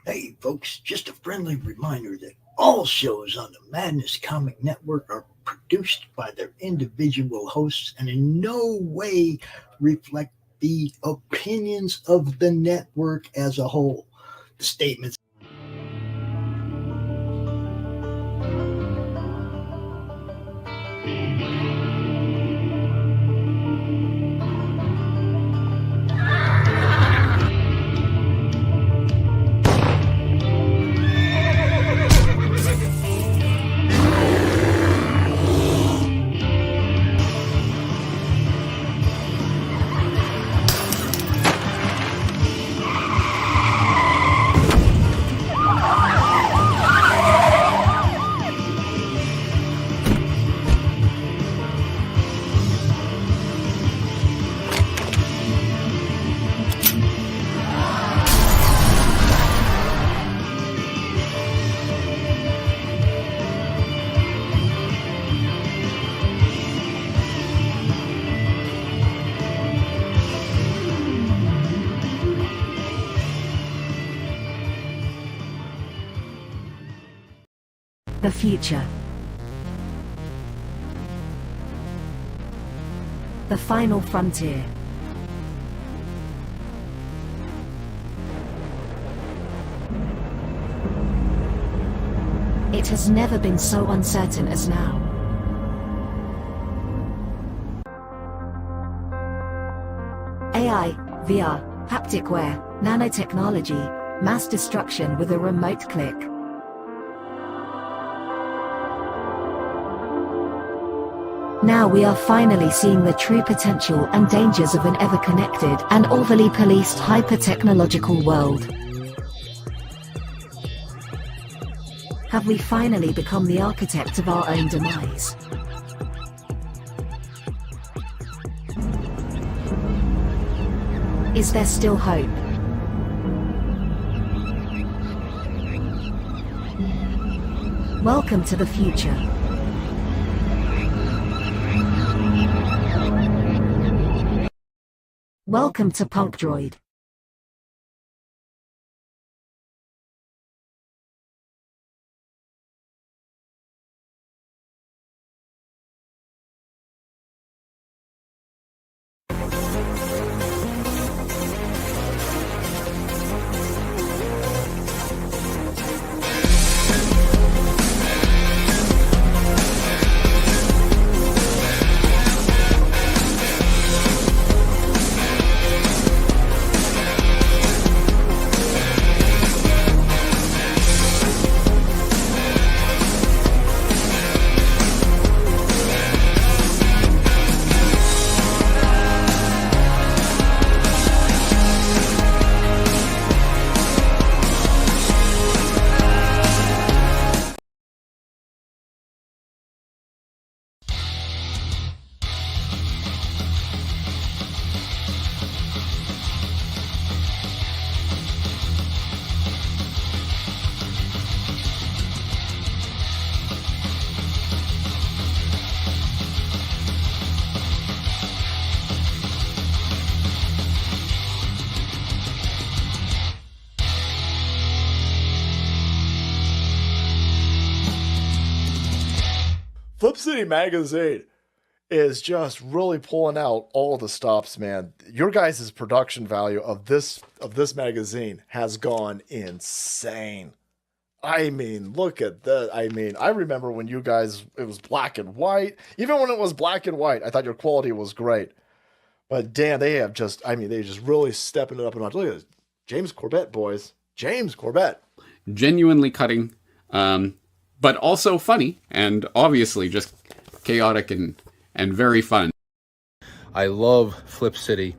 Hey, folks, just a friendly reminder that all shows on the Madness Comic Network are produced by their individual hosts and in no way reflect the opinions of the network as a whole. The statements The future. The final frontier. It has never been so uncertain as now. AI, VR, haptic wear, nanotechnology, mass destruction with a remote click. Now we are finally seeing the true potential and dangers of an ever-connected and overly policed hyper-technological world. Have we finally become the architect of our own demise? Is there still hope? Welcome to the future. Welcome to Punk Droid. Flip City Magazine is just really pulling out all the stops, man. Your guys' production value of this magazine has gone insane. I mean, look at that. I mean, I remember when you guys, it was black and white. Even when it was black and white, I thought your quality was great. But damn, they have just, I mean, they just really stepping it up a notch. Look at this. James Corbett, boys. James Corbett. Genuinely cutting, but also funny, and obviously just chaotic and very fun. I love Flip City.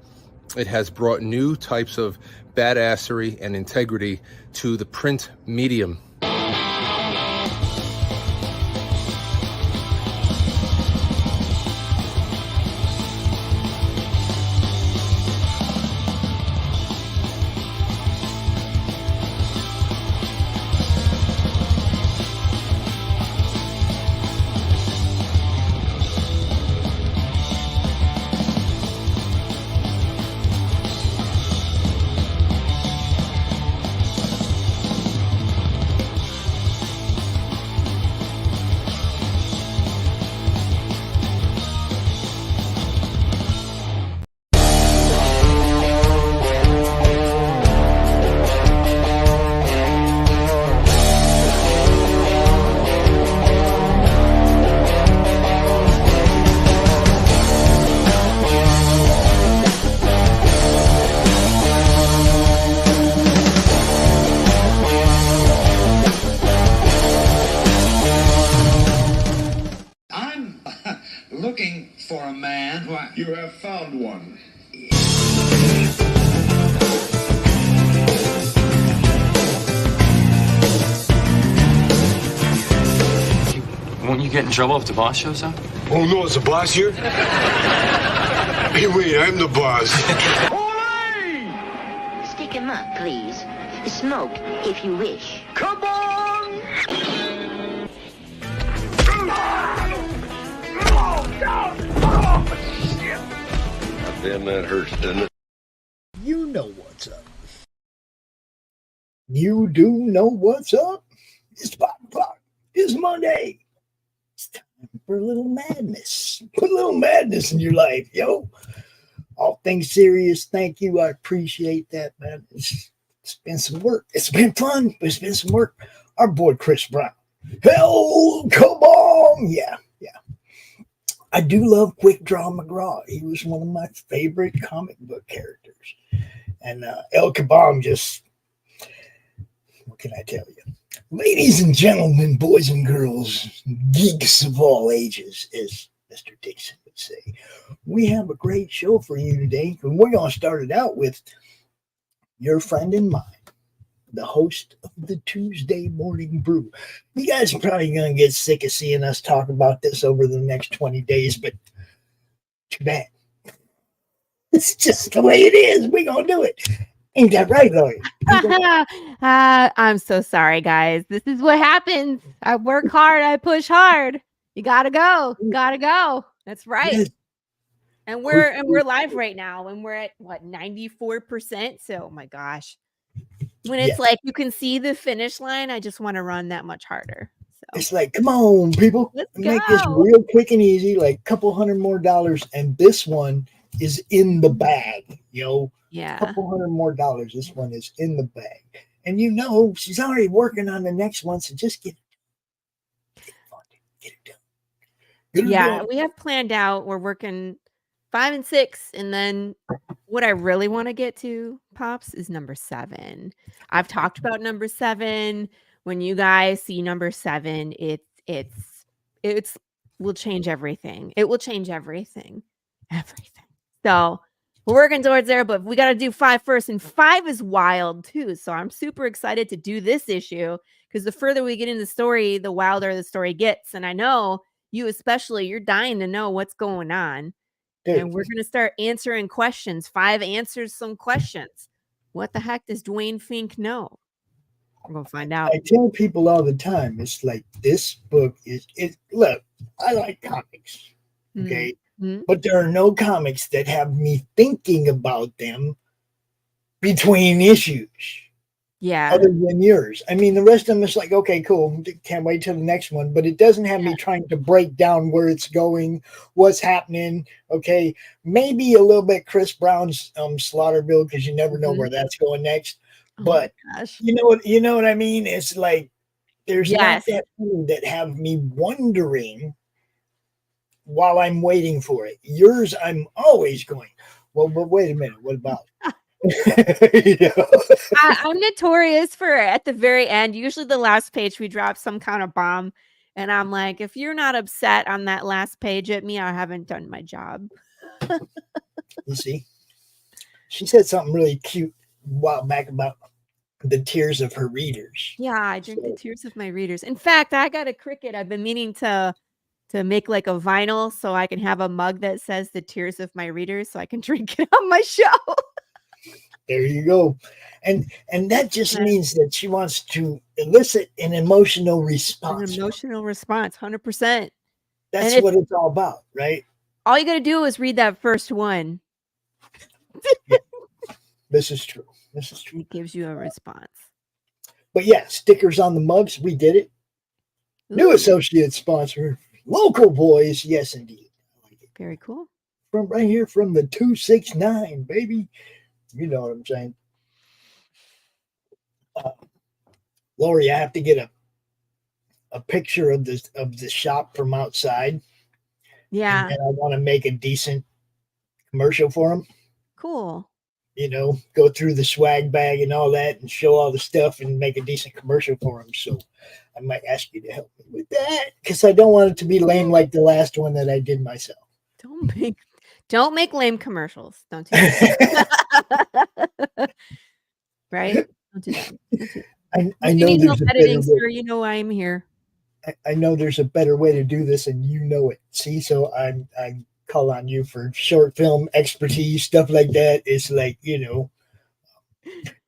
It has brought new types of badassery and integrity to the print medium. You have found one. Won't you get in trouble if the boss shows up? Oh, no, it's the boss here? Hey, wait, I'm the boss. Stick him up, please. Smoke, if you wish. Come on! Damn, that hurts, doesn't it? You know what's up. You do know what's up. It's 5 o'clock. It's Monday. It's time for a little madness. Put a little madness in your life, yo. All things serious, thank you. I appreciate that, man. It's been some work. It's been fun, but it's been some work. Our boy Chris Brown. Hell, come on. Yeah. I do love Quick Draw McGraw. He was one of my favorite comic book characters. And El Kabam just, what can I tell you? Ladies and gentlemen, boys and girls, geeks of all ages, as Mr. Dixon would say, we have a great show for you today. And we're going to start it out with your friend and mine, the host of the Tuesday Morning Brew. You guys are probably going to get sick of seeing us talk about this over the next 20 days, but too bad. It's just the way it is. We're going to do it. Ain't that right, Laurie? I'm so sorry, guys. This is what happens. I work hard. I push hard. You gotta go. Gotta go. That's right. Yes. And we're live right now, and we're at what 94%. So, oh my gosh, when it's like you can see the finish line, I just want to run that much harder. So It's like, come on, people. let's Make this go. real quick and easy, like a couple $100 more, and this one is in the bag, yo. Yeah. Couple $100 more. This one is in the bag. And you know, she's already working on the next one, so just get it funded. Get it done. Get it Yeah, done. we have planned out. We're working 5 and 6, and then what I really want to get to, Pops, is number 7. I've talked about number 7. When you guys see number 7, it's will change everything. It will change everything. So we're working towards there, but we got to do 5 first, and 5 is wild too. So I'm super excited to do this issue because the further we get in the story, the wilder the story gets. And I know you especially, you're dying to know what's going on. Dude, And we're going to start answering questions. 5 answers some questions. What the heck does Dwayne Fink know? We're going to find out. I tell people all the time, it's like this book is it. Look, I like comics, okay, Mhm. but there are no comics that have me thinking about them between issues. Yeah. Other than yours. I mean, the rest of them is like, okay, cool. Can't wait till the next one. But it doesn't have me trying to break down where it's going, what's happening. Okay. Maybe a little bit Chris Brown's Slaughterville, because you never know where that's going next. Oh But my gosh. you know what I mean? It's like there's not that many that have me wondering while I'm waiting for it. Yours, I'm always going, well, but wait a minute, what about? I'm notorious for at the very end, usually the last page, we drop some kind of bomb. And I'm like, if you're not upset on that last page at me, I haven't done my job. You see, she said something really cute a while back about the tears of her readers. Yeah, I drink the tears of my readers. In fact, I got a Cricut. I've been meaning to make like a vinyl so I can have a mug that says the tears of my readers so I can drink it on my show. There you go. And that just means that she wants to elicit an emotional response. An emotional response, 100%. That's what it's all about, right? All you got to do is read that first one. Yeah. This is true. This is true. It gives you a response. But yeah, stickers on the mugs. We did it. New associate sponsor, Local Boys. Yes, indeed. I like it. Very cool. From right here from the 269, baby. You know what I'm saying. Laurie, I have to get a picture of the shop from outside. Yeah. And I want to make a decent commercial for them. Cool. You know, go through the swag bag and all that and show all the stuff and make a decent commercial for them. So I might ask you to help me with that because I don't want it to be lame like the last one that I did myself. Don't make lame commercials. Don't do that. Right? Don't do that. Don't do that. I You know need help there's a better editing, way. sir. You know I'm here. I know there's a better way to do this, and you know it. See, so I call on you for short film expertise, stuff like that. It's like, you know,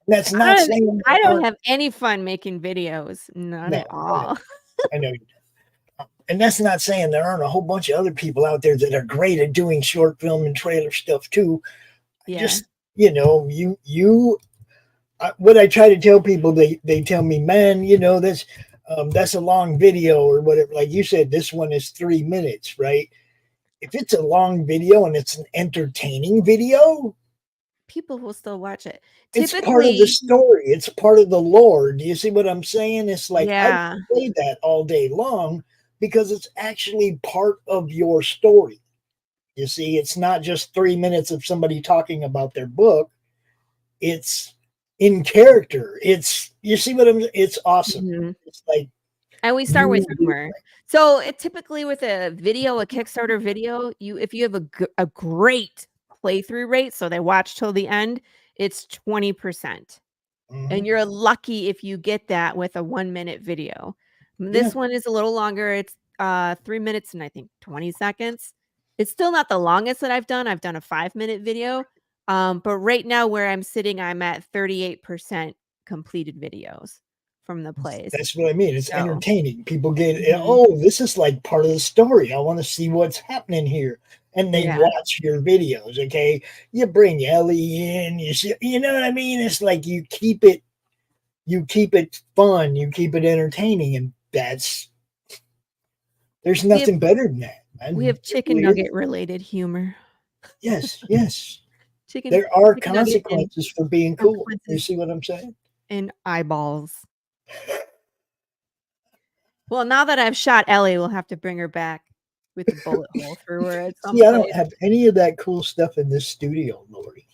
that's not saying I don't have any fun making videos. None at all. I know. And that's not saying there aren't a whole bunch of other people out there that are great at doing short film and trailer stuff too. Yeah. Just, you know, what I try to tell people, they tell me, man, you know, that's a long video or whatever. Like you said, this one is 3 minutes, right? If it's a long video and it's an entertaining video, people will still watch it. It's part of the story. It's part of the lore. Do you see what I'm saying? It's like, I play that all day long because it's actually part of your story. You see, it's not just 3 minutes of somebody talking about their book. It's in character. You see what it's awesome. Mm-hmm. It's like, and we start with humor. So typically with a Kickstarter video, if you have a great playthrough rate, so they watch till the end, it's 20%. Mm-hmm. And you're lucky if you get that with a 1 minute video. This one is a little longer. It's 3 minutes and I think 20 seconds. It's still not the longest that I've done. I've done a 5 minute video. But right now where I'm sitting, I'm at 38% completed videos from the plays. That's what I mean. It's entertaining. People get, this is like part of the story. I want to see what's happening here. And they watch your videos, okay? You bring Ellie in, you know what I mean? It's like you keep it fun, you keep it entertaining, and there's nothing better than that. Man. We have chicken nugget related humor. Yes. There are consequences for being cool. You see what I'm saying? And eyeballs. Well, now that I've shot Ellie, we'll have to bring her back with a bullet hole through her at some point. I don't have any of that cool stuff in this studio, Laurie.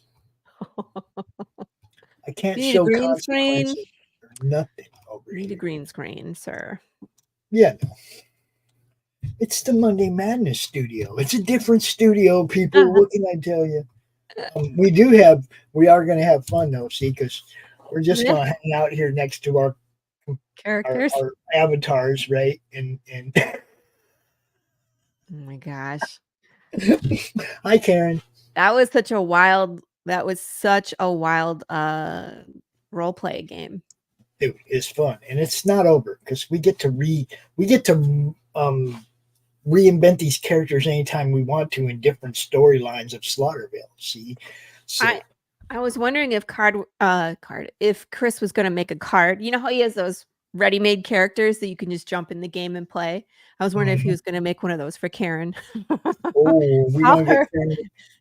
I can't show green screen. Nothing over here. Need a green screen, sir. Yeah, no. It's the Monday Madness studio. It's a different studio, people. What can I tell you? We are going to have fun though, see, because we're just going to hang out here next to our characters, our avatars, right? And oh my gosh. Hi, Karen. That was such a wild role play game. Dude, it's fun. And it's not over because we get to reinvent these characters anytime we want to in different storylines of Slaughterville. See? So I was wondering if if Chris was going to make a card. You know how he has those ready-made characters that you can just jump in the game and play? I was wondering if he was going to make one of those for Karen. We want to get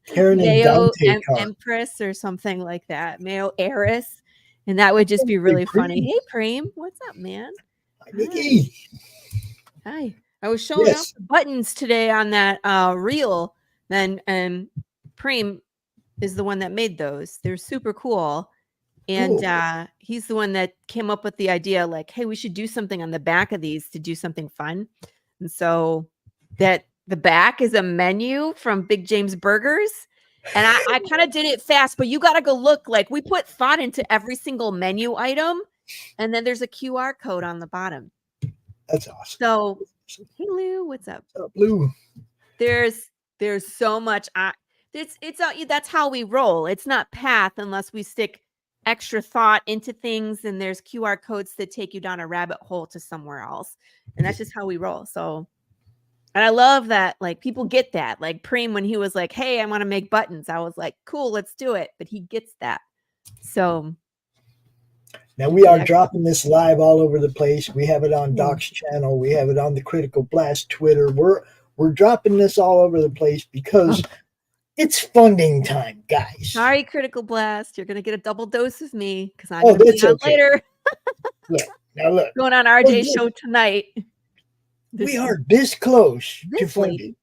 Karen and Mayo Dante Empress or something like that. Mayo Heiress. And that would just be really funny. Hey, Preem. What's up, man? Hi. I was showing off the buttons today on that reel. And Preem is the one that made those. They're super cool. And he's the one that came up with the idea, like, hey, we should do something on the back of these to do something fun. And so that the back is a menu from Big James Burgers. And I kind of did it fast, but you got to go look. Like, we put thought into every single menu item. And then there's a QR code on the bottom. That's awesome. So, hey, Lou, what's up? What's up, Lou? There's so much. That's how we roll. It's not path unless we stick extra thought into things, and there's QR codes that take you down a rabbit hole to somewhere else. And that's just how we roll. So, and I love that, like, people get that. Like Preem, when he was like, hey, I want to make buttons, I was like, cool, let's do it. But he gets that. So now we are dropping this live all over the place. We have it on Doc's channel. We have it on the Critical Blast Twitter. We're dropping this all over the place because it's funding time, guys. Sorry, Critical Blast. You're going to get a double dose of me because I'm going to be on later. Look. Going on RJ's show tonight. We are this close to funding.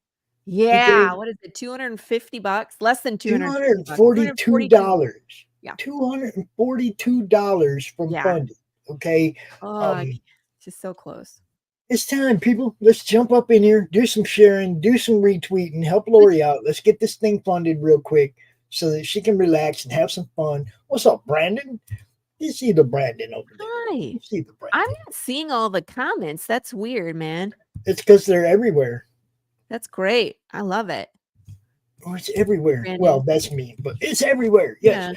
Yeah. Okay. What is it? $250? Less than $242. Yeah. $242 from funding. Okay. Just so close. It's time, people. Let's jump up in here, do some sharing, do some retweeting, help Laurie out. Let's get this thing funded real quick so that she can relax and have some fun. What's up, Brandon? You see the Brandon over there. Hi. You see the Brandon. I'm not seeing all the comments. That's weird, man. It's because they're everywhere. That's great. I love it. Oh, it's everywhere. Brandon. Well, that's me, but it's everywhere. Yes.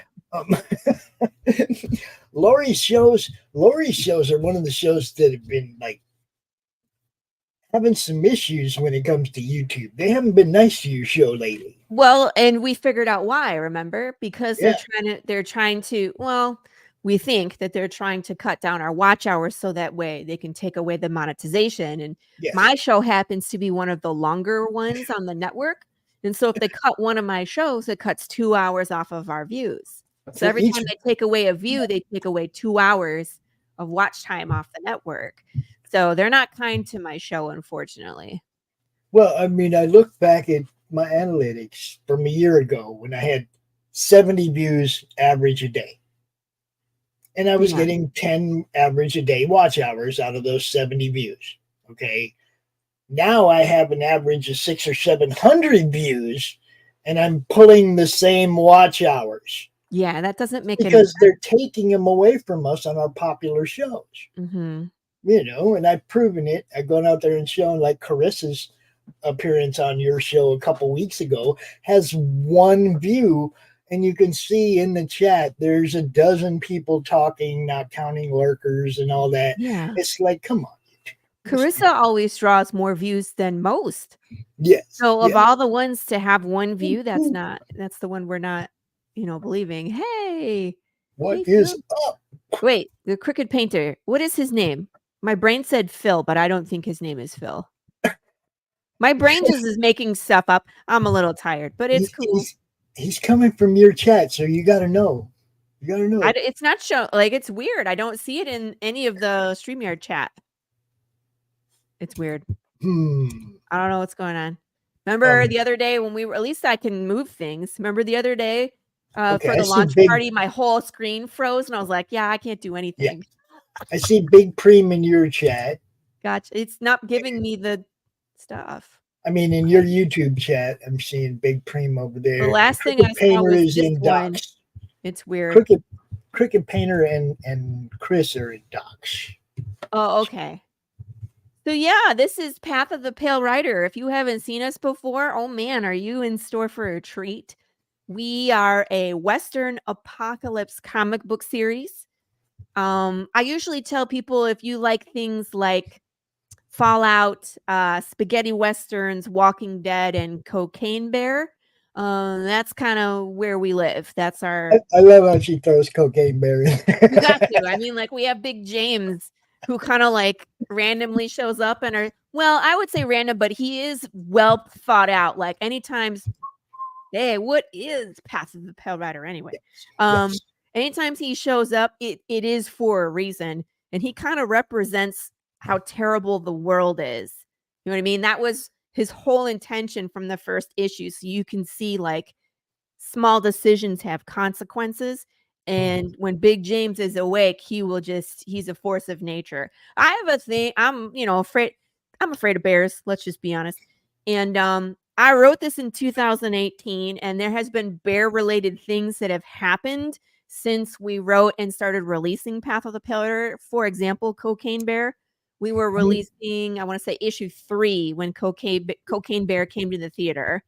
Laurie's shows are one of the shows that have been like having some issues when it comes to YouTube. They haven't been nice to your show lately. Well, and we figured out why, remember? Because they're trying to, well, we think that they're trying to cut down our watch hours so that way they can take away the monetization. And my show happens to be one of the longer ones on the network. And so if they cut one of my shows, it cuts 2 hours off of our views. So every time they take away a view, they take away 2 hours of watch time off the network. So they're not kind to my show, unfortunately. Well, I mean, I look back at my analytics from a year ago when I had 70 views average a day. And I was getting 10 average a day watch hours out of those 70 views. Okay. Now I have an average of 600 or 700 views and I'm pulling the same watch hours. Yeah, that doesn't make because they're taking them away from us on our popular shows. Mm-hmm. You know, and I've proven it. I've gone out there and shown, like Carissa's appearance on your show a couple weeks ago has 1 view, and you can see in the chat there's a dozen people talking, not counting lurkers and all that. Yeah, it's like, come on. Carissa always draws more views than most. Yes. So of all the ones to have 1 view, that's the one we're not, believing. Hey, what is up? Wait, the Crooked Painter. What is his name? My brain said Phil, but I don't think his name is Phil. My brain just is making stuff up. I'm a little tired, but it's cool. He's coming from your chat, so you got to know. You got to know. It's not show it's weird. I don't see it in any of the StreamYard chat. It's weird. I don't know what's going on. Remember the other day when we were, at least I can move things. Remember the other day for the launch party, my whole screen froze and I was like, yeah, I can't do anything. Yeah. I see Big Preem in your chat. Gotcha. It's not giving me the stuff. I mean, in your YouTube chat, I'm seeing Big Preem over there. The last thing I saw was this one. It's weird. Cricket Painter and Chris are in docs. Oh, okay. So yeah, this is Path of the Pale Rider. If you haven't seen us before, oh man, are you in store for a treat? We are a Western apocalypse comic book series. I usually tell people if you like things like Fallout, spaghetti westerns, Walking Dead, and Cocaine Bear, that's kind of where we live. That's our. I love how she throws Cocaine Bear in. You got to. I mean, like we have Big James, who kind of like randomly shows up and I would say random, but he is well thought out. Like anytime, hey, what is Path of the Pale Rider anyway? Yes. Anytime he shows up, it is for a reason. And he kind of represents how terrible the world is. You know what I mean? That was his whole intention from the first issue. So you can see like small decisions have consequences. And when Big James is awake, he's a force of nature. I have a thing. I'm afraid of bears. Let's just be honest. And I wrote this in 2018, and there has been bear related things that have happened since we wrote and started releasing Path of the Pale Rider. For example, Cocaine Bear. We were releasing, I want to say issue 3 when Cocaine Bear came to the theater.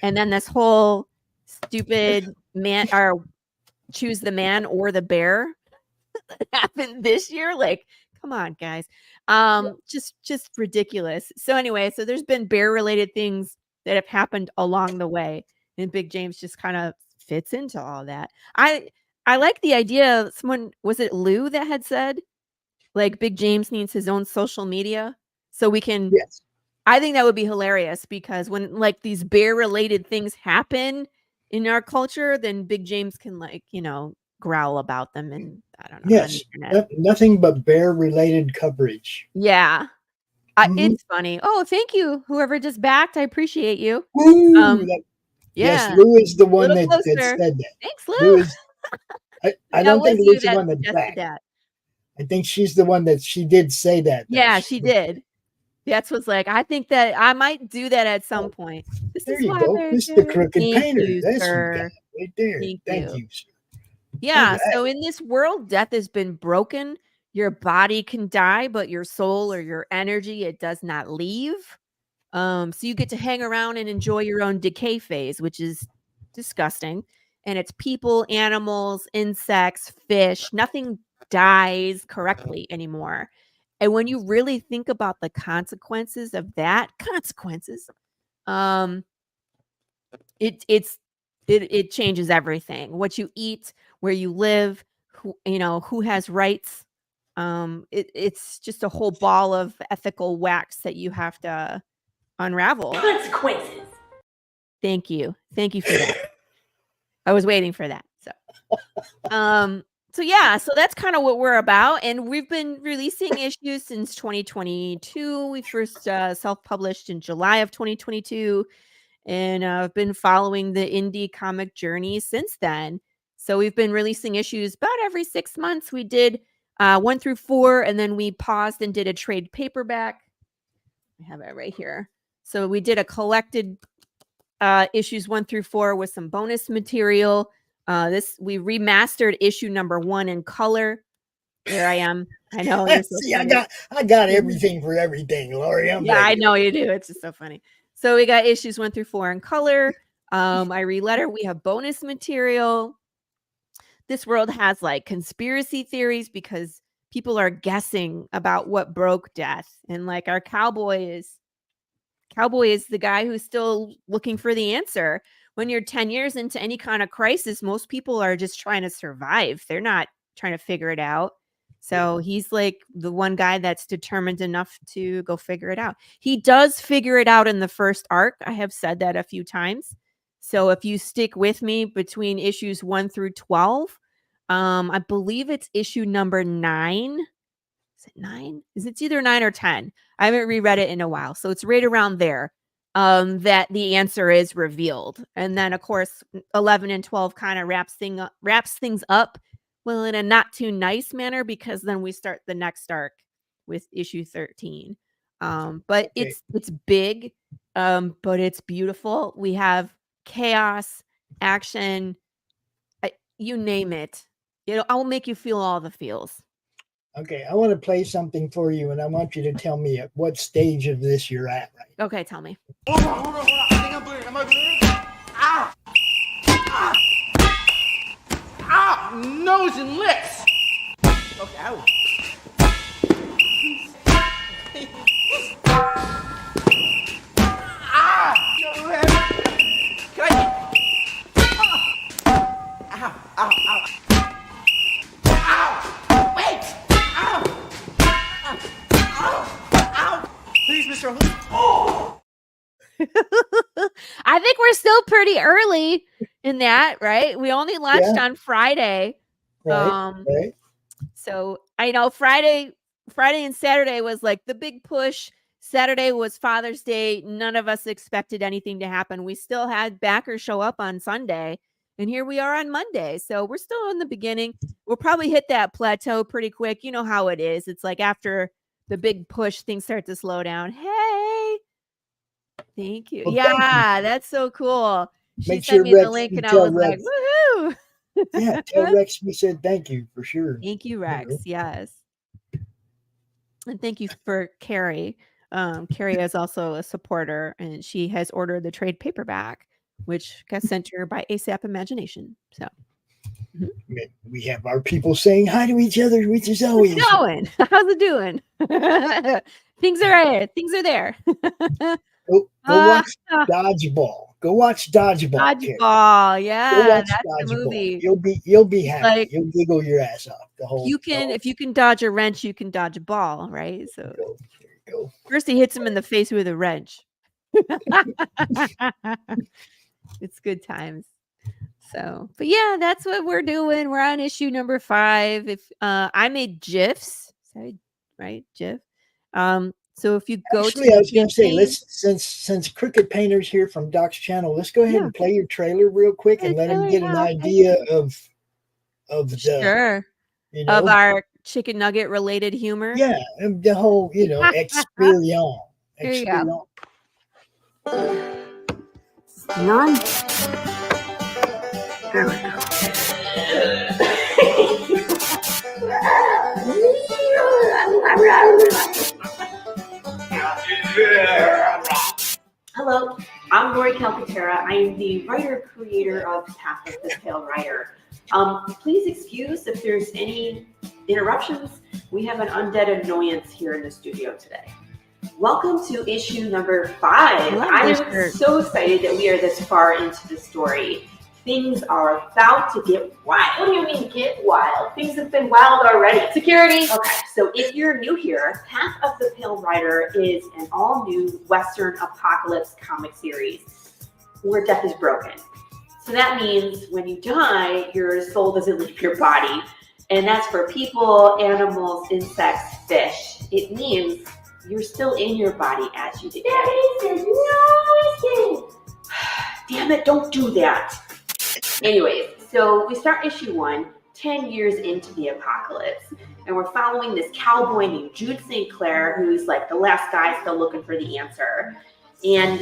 And then this whole stupid man or choose the man or the bear happened this year. Like, come on, guys. Just ridiculous. So anyway, so there's been bear related things that have happened along the way. And Big James just kind of fits into all that. I like the idea. Someone, was it Lou that had said, like, Big James needs his own social media so we can. Yes. I think that would be hilarious because when like these bear related things happen in our culture, then Big James can growl about them and I don't know. Yes. Nothing but bear related coverage. Yeah. It's funny. Oh, thank you. Whoever just backed. I appreciate you. Yes, Lou is the one that said that. Thanks, Lou. I don't think Lou's the one that backed. I think she's the one that she did say that. Yeah, she did. That's what's like, I think that I might do that at some point. This There is you why go. they're This is the good. crooked Thank painter. you, That's you sir. got right there. Thank You, sir. Yeah. Look at So in this world, death has been broken. Your body can die, but your soul or your energy, it does not leave. So you get to hang around and enjoy your own decay phase, which is disgusting. And it's people, animals, insects, fish. Nothing dies correctly anymore. And when you really think about the consequences of that, um, it changes everything. What you eat, where you live, who has rights. It's just a whole ball of ethical wax that you have to unravel. Consequences. Thank you for that. I was waiting for that. So yeah, so that's kind of what we're about, and we've been releasing issues since 2022. We first self-published in July of 2022, and I've been following the indie comic journey since then. So we've been releasing issues about every 6 months. We did 1 through 4, and then we paused and did a trade paperback. I have it right here. So we did a collected issues 1 through 4 with some bonus material. We remastered issue number 1 in color. There I am. I know. You're so See, funny. I got everything for everything, Laurie. I'm Yeah, I ready. know you do. It's just so funny. So we got issues 1 through 4 in color. I re-letter. We have bonus material. This world has like conspiracy theories because people are guessing about what broke death, and like our cowboy is the guy who's still looking for the answer. When you're 10 years into any kind of crisis, most people are just trying to survive. They're not trying to figure it out. So he's like the one guy that's determined enough to go figure it out. He does figure it out in the first arc. I have said that a few times. So if you stick with me between issues 1 through 12, I believe it's issue number 9. Is it 9? It's either 9 or 10. I haven't reread it in a while. So it's right around there that the answer is revealed. And then, of course, 11 and 12 kind of wraps things up, well, in a not too nice manner, because then we start the next arc with issue 13. But Okay. it's big, but it's beautiful. We have chaos, action, you name it. I will make you feel all the feels. Okay, I want to play something for you, and I want you to tell me at what stage of this you're at right now. Okay, tell me. Hold on. I think I'm bleeding. Am I bleeding? Ow! Ow! Ow! Nose and lips! Okay, ow. Ah! Can I... Ow! Ow! Ow! Ow! Wait! Ow! Ow! Ow! Ow! Please, Mr. Hood. Oh! I think we're still pretty early in that, right? We only launched on Friday. Right. So I know Friday and Saturday was like the big push. Saturday was Father's Day. None of us expected anything to happen. We still had backers show up on Sunday, and here we are on Monday. So we're still in the beginning. We'll probably hit that plateau pretty quick. You know how it is. It's like after the big push, things start to slow down. Hey, thank you. Well, yeah, thank you. That's so cool. She Make sent sure me the Rex, link, you and I tell was like, Rex. woohoo! Yeah, tell Rex we said thank you for sure. Thank you, Rex. Yes. And thank you for Carrie. Carrie is also a supporter, and she has ordered the trade paperback, which got sent to her by ASAP Imagination. So we have our people saying hi to each other, which is always how's it going? How's it doing? Things are there. Go watch Dodgeball. Go watch Dodgeball. Dodgeball, yeah, that's the movie. You'll be happy. Like, you'll giggle your ass off the whole. If you can dodge a wrench, you can dodge a ball, right? So there you go. First he hits him in the face with a wrench. It's good times. So, but yeah, that's what we're doing. We're on issue number 5. If I made GIFs, sorry, right? GIF. So if you go Actually, to I was going to say, let's since Crooked Painter's here from Doc's channel, let's go ahead and play your trailer real quick and let him get an idea of the of our chicken nugget related humor. Yeah, the whole experience. Here you Explain go. all- None? There we go. Hello, I'm Laurie Calcaterra. I am the writer-creator of Path of the Pale Rider. Please excuse if there's any interruptions. We have an undead annoyance here in the studio today. Welcome to issue number 5. I am so excited that we are this far into the story. Things are about to get wild. What do you mean get wild? Things have been wild already. Security. Okay, so if you're new here, Path of the Pale Rider is an all-new Western apocalypse comic series where death is broken. So that means when you die, your soul doesn't leave your body. And that's for people, animals, insects, fish. It means you're still in your body as you decay. No, damn it, don't do that. Anyways, so we start issue 1, 10 years into the apocalypse, and we're following this cowboy named Jude St. Clair, who's like the last guy still looking for the answer. And,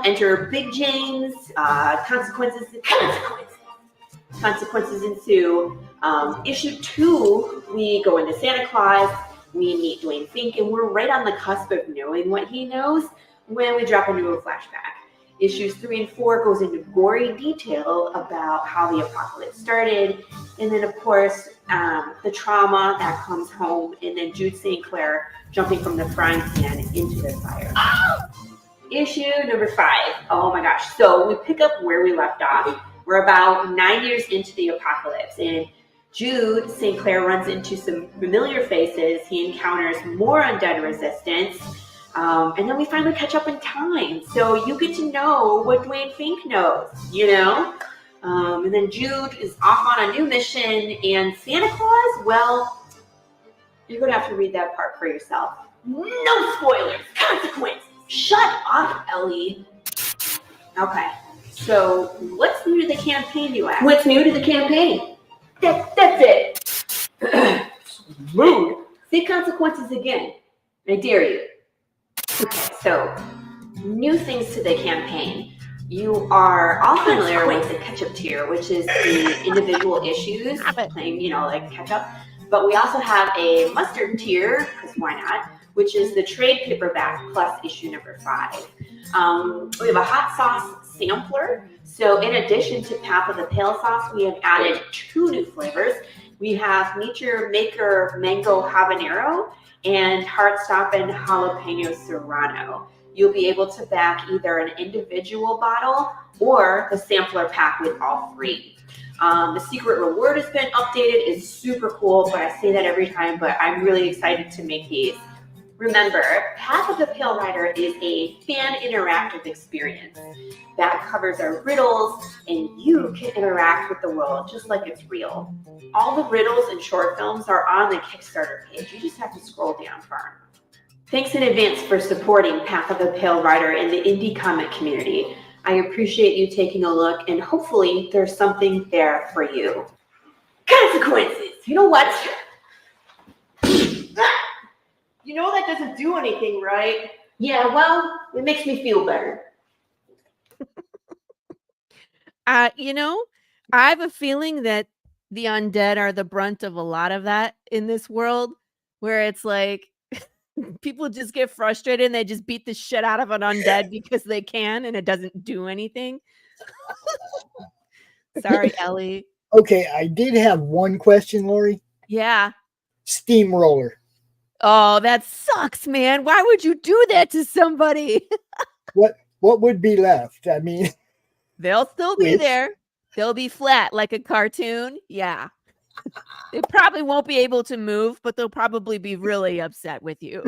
enter Big James, consequences ensue. Issue 2, we go into Santa Claus, we meet Dwayne Fink, and we're right on the cusp of knowing what he knows when we drop into a flashback. Issues 3 and 4 goes into gory detail about how the apocalypse started, and then of course the trauma that comes home, and then Jude St. Clair jumping from the frying pan into the fire. Issue number 5. Oh my gosh! So we pick up where we left off. We're about 9 years into the apocalypse, and Jude St. Clair runs into some familiar faces. He encounters more undead resistance. And then we finally catch up in time. So you get to know what Dwayne Fink knows, And then Jude is off on a new mission. And Santa Claus, well, you're going to have to read that part for yourself. No spoilers. Consequence. Shut up, Ellie. Okay. So what's new to the campaign, you ask? What's new to the campaign? That's it. Rude. Say consequences again. I dare you. Okay, so new things to the campaign. You are all familiar with the catch-up tier, which is the individual issues, like catch-up. But we also have a mustard tier, because why not, which is the trade paperback plus issue number 5. We have a hot sauce sampler. So in addition to Path of the Pale Sauce, we have added 2 new flavors. We have Meet Your Maker Mango Habanero and Heart-Stoppin' Jalapeno Serrano. You'll be able to back either an individual bottle or the sampler pack with all 3. The secret reward has been updated. It's super cool, but I say that every time, but I'm really excited to make these. Remember, Path of the Pale Rider is a fan interactive experience that covers our riddles, and you can interact with the world just like it's real. All the riddles and short films are on the Kickstarter page. You just have to scroll down far. Thanks in advance for supporting Path of the Pale Rider and the indie comic community. I appreciate you taking a look, and hopefully there's something there for you. Consequences! You know what? You know that doesn't do anything, right? Yeah, well, it makes me feel better. I have a feeling that the undead are the brunt of a lot of that in this world, where it's like people just get frustrated and they just beat the shit out of an undead because they can, and it doesn't do anything. Sorry, Ellie. Okay, I did have one question, Laurie. Yeah. Steamroller. Oh, that sucks, man. Why would you do that to somebody? What would be left? I mean, they'll still be there. They'll be flat like a cartoon. Yeah. They probably won't be able to move, but they'll probably be really upset with you.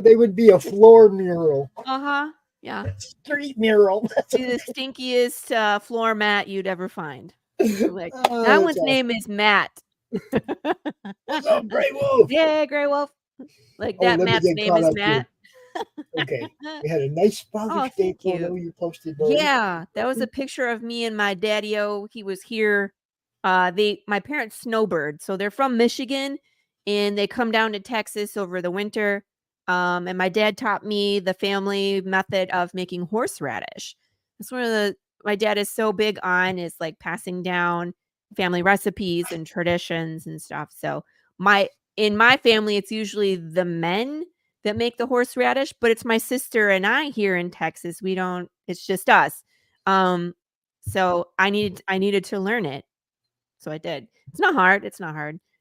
They would be a floor mural. Uh-huh. Yeah. Street mural. Be the stinkiest floor mat you'd ever find. Like, that one's name is Matt. Oh, Grey Wolf. Yeah, Grey Wolf. Like that Matt's name is Matt. Okay. We had a nice Father's Day photo you posted. Laurie. Yeah, that was a picture of me and my daddy-o. He was here. My parents snowbird, so they're from Michigan, and they come down to Texas over the winter. And my dad taught me the family method of making horseradish. That's one of the my dad is so big on is like passing down family recipes and traditions and stuff. So in my family, it's usually the men that make the horseradish, but it's my sister and I here in Texas. It's just us. So I needed to learn it. So I did. It's not hard.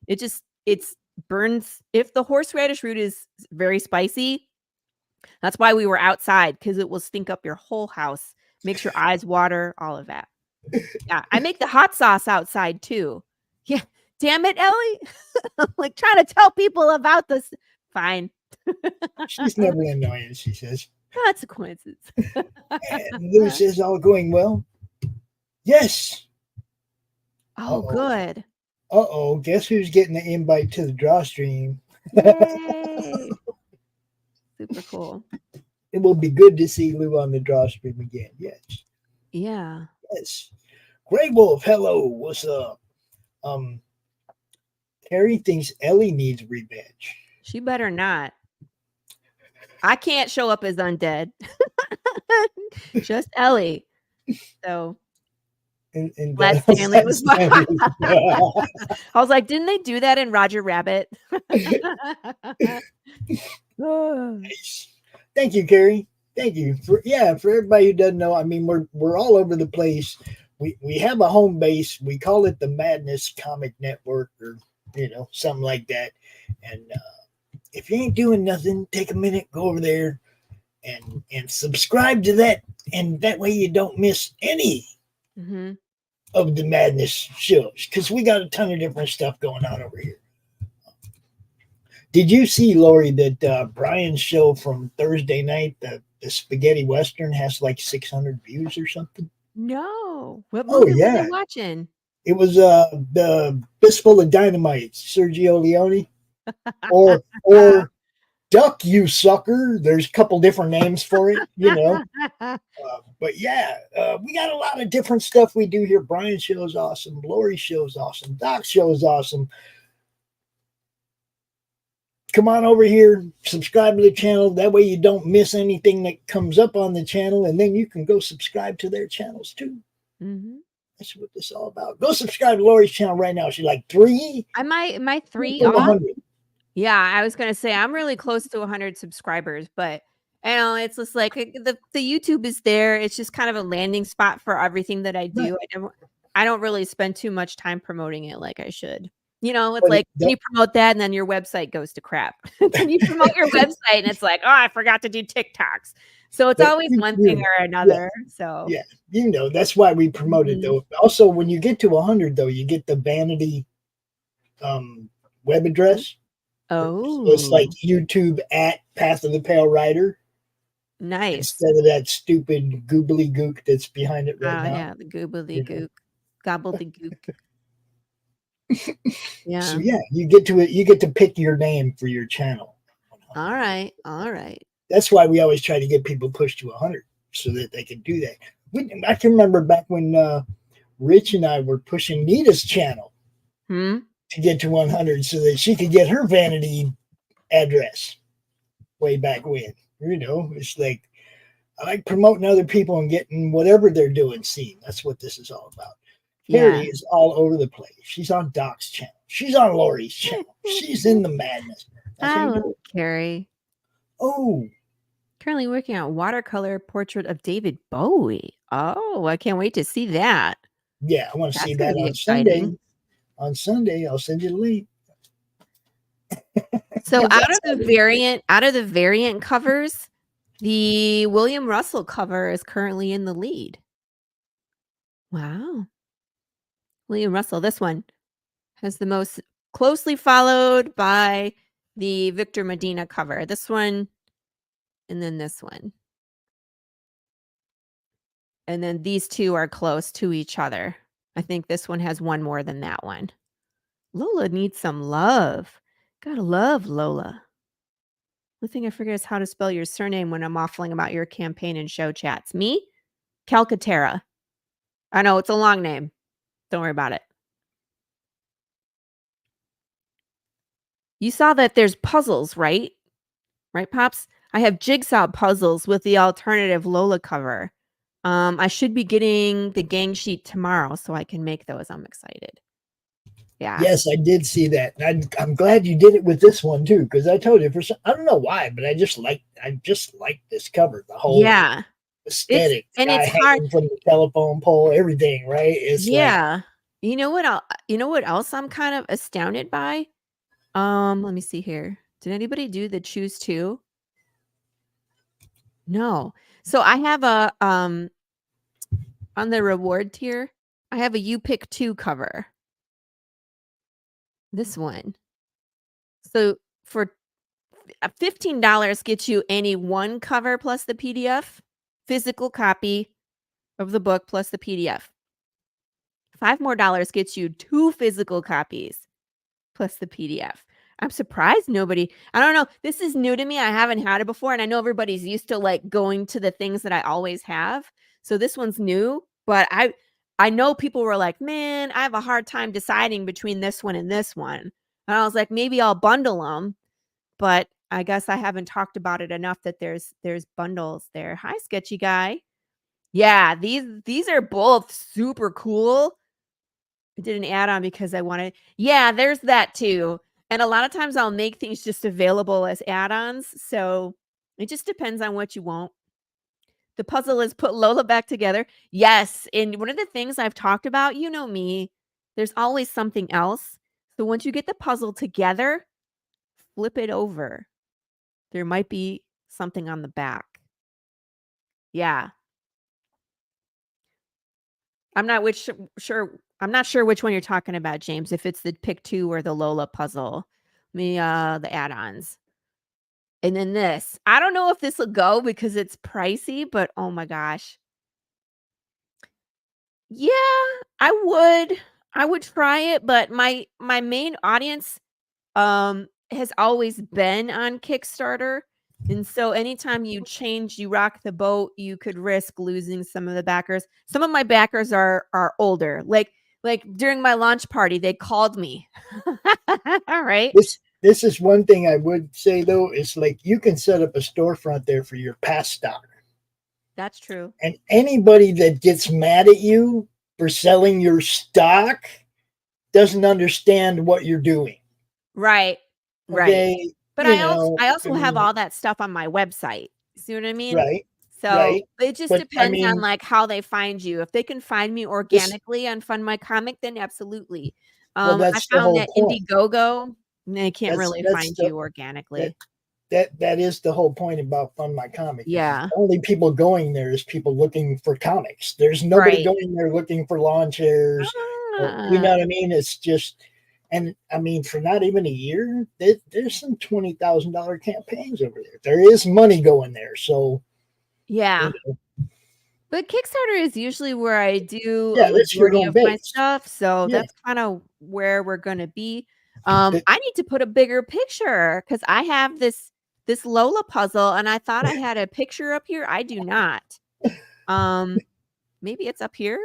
It's burns. If the horseradish root is very spicy, that's why we were outside, because it will stink up your whole house, makes your eyes water, all of that. Yeah, I make the hot sauce outside too. Yeah, damn it, Ellie. I'm like trying to tell people about this. Fine. She's never annoying, she says. Consequences. And Lou says, all going well? Yes. Oh, good. Uh-oh, guess who's getting the invite to the draw stream? Yay. Super cool. It will be good to see Lou on the draw stream again. Yes. Yeah. Yes. Grey Wolf, hello. What's up? Terry thinks Ellie needs revenge. She better not. I can't show up as undead. Just Ellie. So and Glad Stanley was I was like, didn't they do that in Roger Rabbit? Nice. Thank you, Carrie. Thank you. For everybody who doesn't know, I mean, we're all over the place. We have a home base. We call it the Madness Comic Network, or something like that. And if you ain't doing nothing, take a minute, go over there and subscribe to that, and that way you don't miss any of the Madness shows, because we got a ton of different stuff going on over here. Did you see, Laurie, that Brian's show from Thursday night, the Spaghetti Western, has like 600 views or something? No. What movie were you watching? It was the Fistful of Dynamite, Sergio Leone, or Duck, You Sucker. There's a couple different names for it, but yeah, we got a lot of different stuff we do here. Brian's show is awesome. Laurie's show is awesome. Doc's show is awesome. Come on over here, subscribe to the channel. That way you don't miss anything that comes up on the channel, and then you can go subscribe to their channels too. That's what this is all about. Go subscribe to Laurie's channel right now. She's like 3. Am I 3 on? 100. Yeah, I was gonna say I'm really close to 100 subscribers, but it's just like the YouTube is there. It's just kind of a landing spot for everything that I do. I don't really spend too much time promoting it like I should. It's like then you promote that and then your website goes to crap. Then you promote your website and it's like, oh, I forgot to do TikToks. So it's always one thing or another. So that's why we promote it though. Also, when you get to 100 though, you get the vanity web address. Oh, so it's like YouTube at Path of the Pale Rider. Nice. Instead of that stupid goobly gook that's behind it right now. Yeah, the goobly gook, gobbledygook. Yeah. So you get to pick your name for your channel. All right. That's why we always try to get people pushed to 100 so that they can do that. I can remember back when Rich and I were pushing Nita's channel to get to 100 so that she could get her vanity address way back when. It's like, I like promoting other people and getting whatever they're doing seen. That's what this is all about. Carrie is all over the place. She's on Doc's channel. She's on Laurie's channel. She's in the madness. I love Carrie. Oh. Currently working on watercolor portrait of David Bowie. Oh, I can't wait to see that. Yeah, I want to see that on Sunday. On Sunday, I'll send you the link. So out of the variant covers, the William Russell cover is currently in the lead. Wow. William Russell, this one has the most, closely followed by the Victor Medina cover. This one, and then this one. And then these two are close to each other. I think this one has one more than that one. Lola needs some love. Gotta love Lola. The thing I forget is how to spell your surname when I'm waffling about your campaign and show chats. Me? Calcaterra. I know, it's a long name. Don't worry about it. You saw that there's puzzles, right? right, Pops? I have jigsaw puzzles with the alternative Lola cover. I should be getting the gang sheet tomorrow so I can make those. I'm excited. Yeah. Yes, I did see that. And I'm glad you did it with this one too, because I told you I don't know why, but I just like this cover, the whole aesthetic, and guy it's hard. hanging from the telephone pole, everything, right? It's Yeah. You know what else I'm kind of astounded by? Let me see here. Did anybody do the choose two? No. So I have a on the reward tier, I have a you pick two cover. This one. So for $15 gets you any one cover plus the PDF, physical copy of the book plus the PDF. $5 more gets you 2 physical copies plus the PDF. I'm surprised nobody, I don't know. This is new to me. I haven't had it before. And I know everybody's used to like going to the things that I always have. So this one's new, but I know people were like, man, I have a hard time deciding between this one and this one. And I was like, maybe I'll bundle them, but I guess I haven't talked about it enough that there's bundles there. Hi, sketchy guy. Yeah, these are both super cool. I did an add-on because I wanted, yeah, there's that too. And a lot of times I'll make things just available as add-ons. So it just depends on what you want. The puzzle is put Lola back together. Yes. And one of the things I've talked about, you know me, there's always something else. So once you get the puzzle together, flip it over. There might be something on the back. Yeah. I'm not sure which one you're talking about, James, if it's the pick two or the Lola puzzle. The add-ons. And then this. I don't know if this will go because it's pricey, but oh my gosh. Yeah, I would try it, but my main audience has always been on Kickstarter. And so anytime you rock the boat, you could risk losing some of the backers. Some of my backers are older. Like during my launch party, they called me. All right. This is one thing I would say though, is like you can set up a storefront there for your past stock. That's true. And anybody that gets mad at you for selling your stock doesn't understand what you're doing. Right. Okay? Right. But I also have all that stuff on my website. See what I mean? Right. So right. it just depends on like how they find you. If they can find me organically on Fund My Comic, then absolutely. I found that Indiegogo, they can't really find you organically. That is the whole point about Fund My Comic. Yeah. The only people going there is people looking for comics. There's nobody going there looking for lawn chairs. Or, you know what I mean? It's just, and I mean, for not even a year, there's some $20,000 campaigns over there. There is money going there. So, yeah. You know. But Kickstarter is usually where I do a majority of my stuff. So that's kind of where we're going to be. I need to put a bigger picture because I have this Lola puzzle and I thought I had a picture up here. I do not. Maybe it's up here.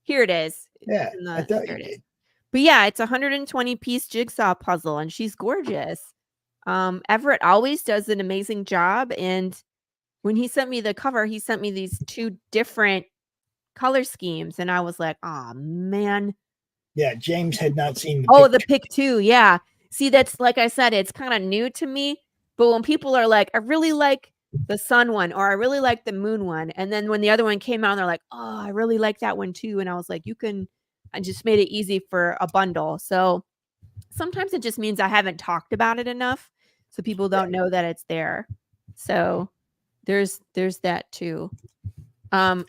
Here it is. Yeah, I thought you did. But yeah, it's a 120 piece jigsaw puzzle and she's gorgeous. Everett always does an amazing job. And when he sent me the cover, he sent me these 2 different color schemes. And I was like, oh man. Yeah, James had not seen the pick 2. Yeah. See, that's like I said, it's kind of new to me. But when people are like, I really like the sun one or I really like the moon one. And then when the other one came out, they're like, oh, I really like that one too. And I was like, I just made it easy for a bundle. So sometimes it just means I haven't talked about it enough. So people don't know that it's there. So there's that too. And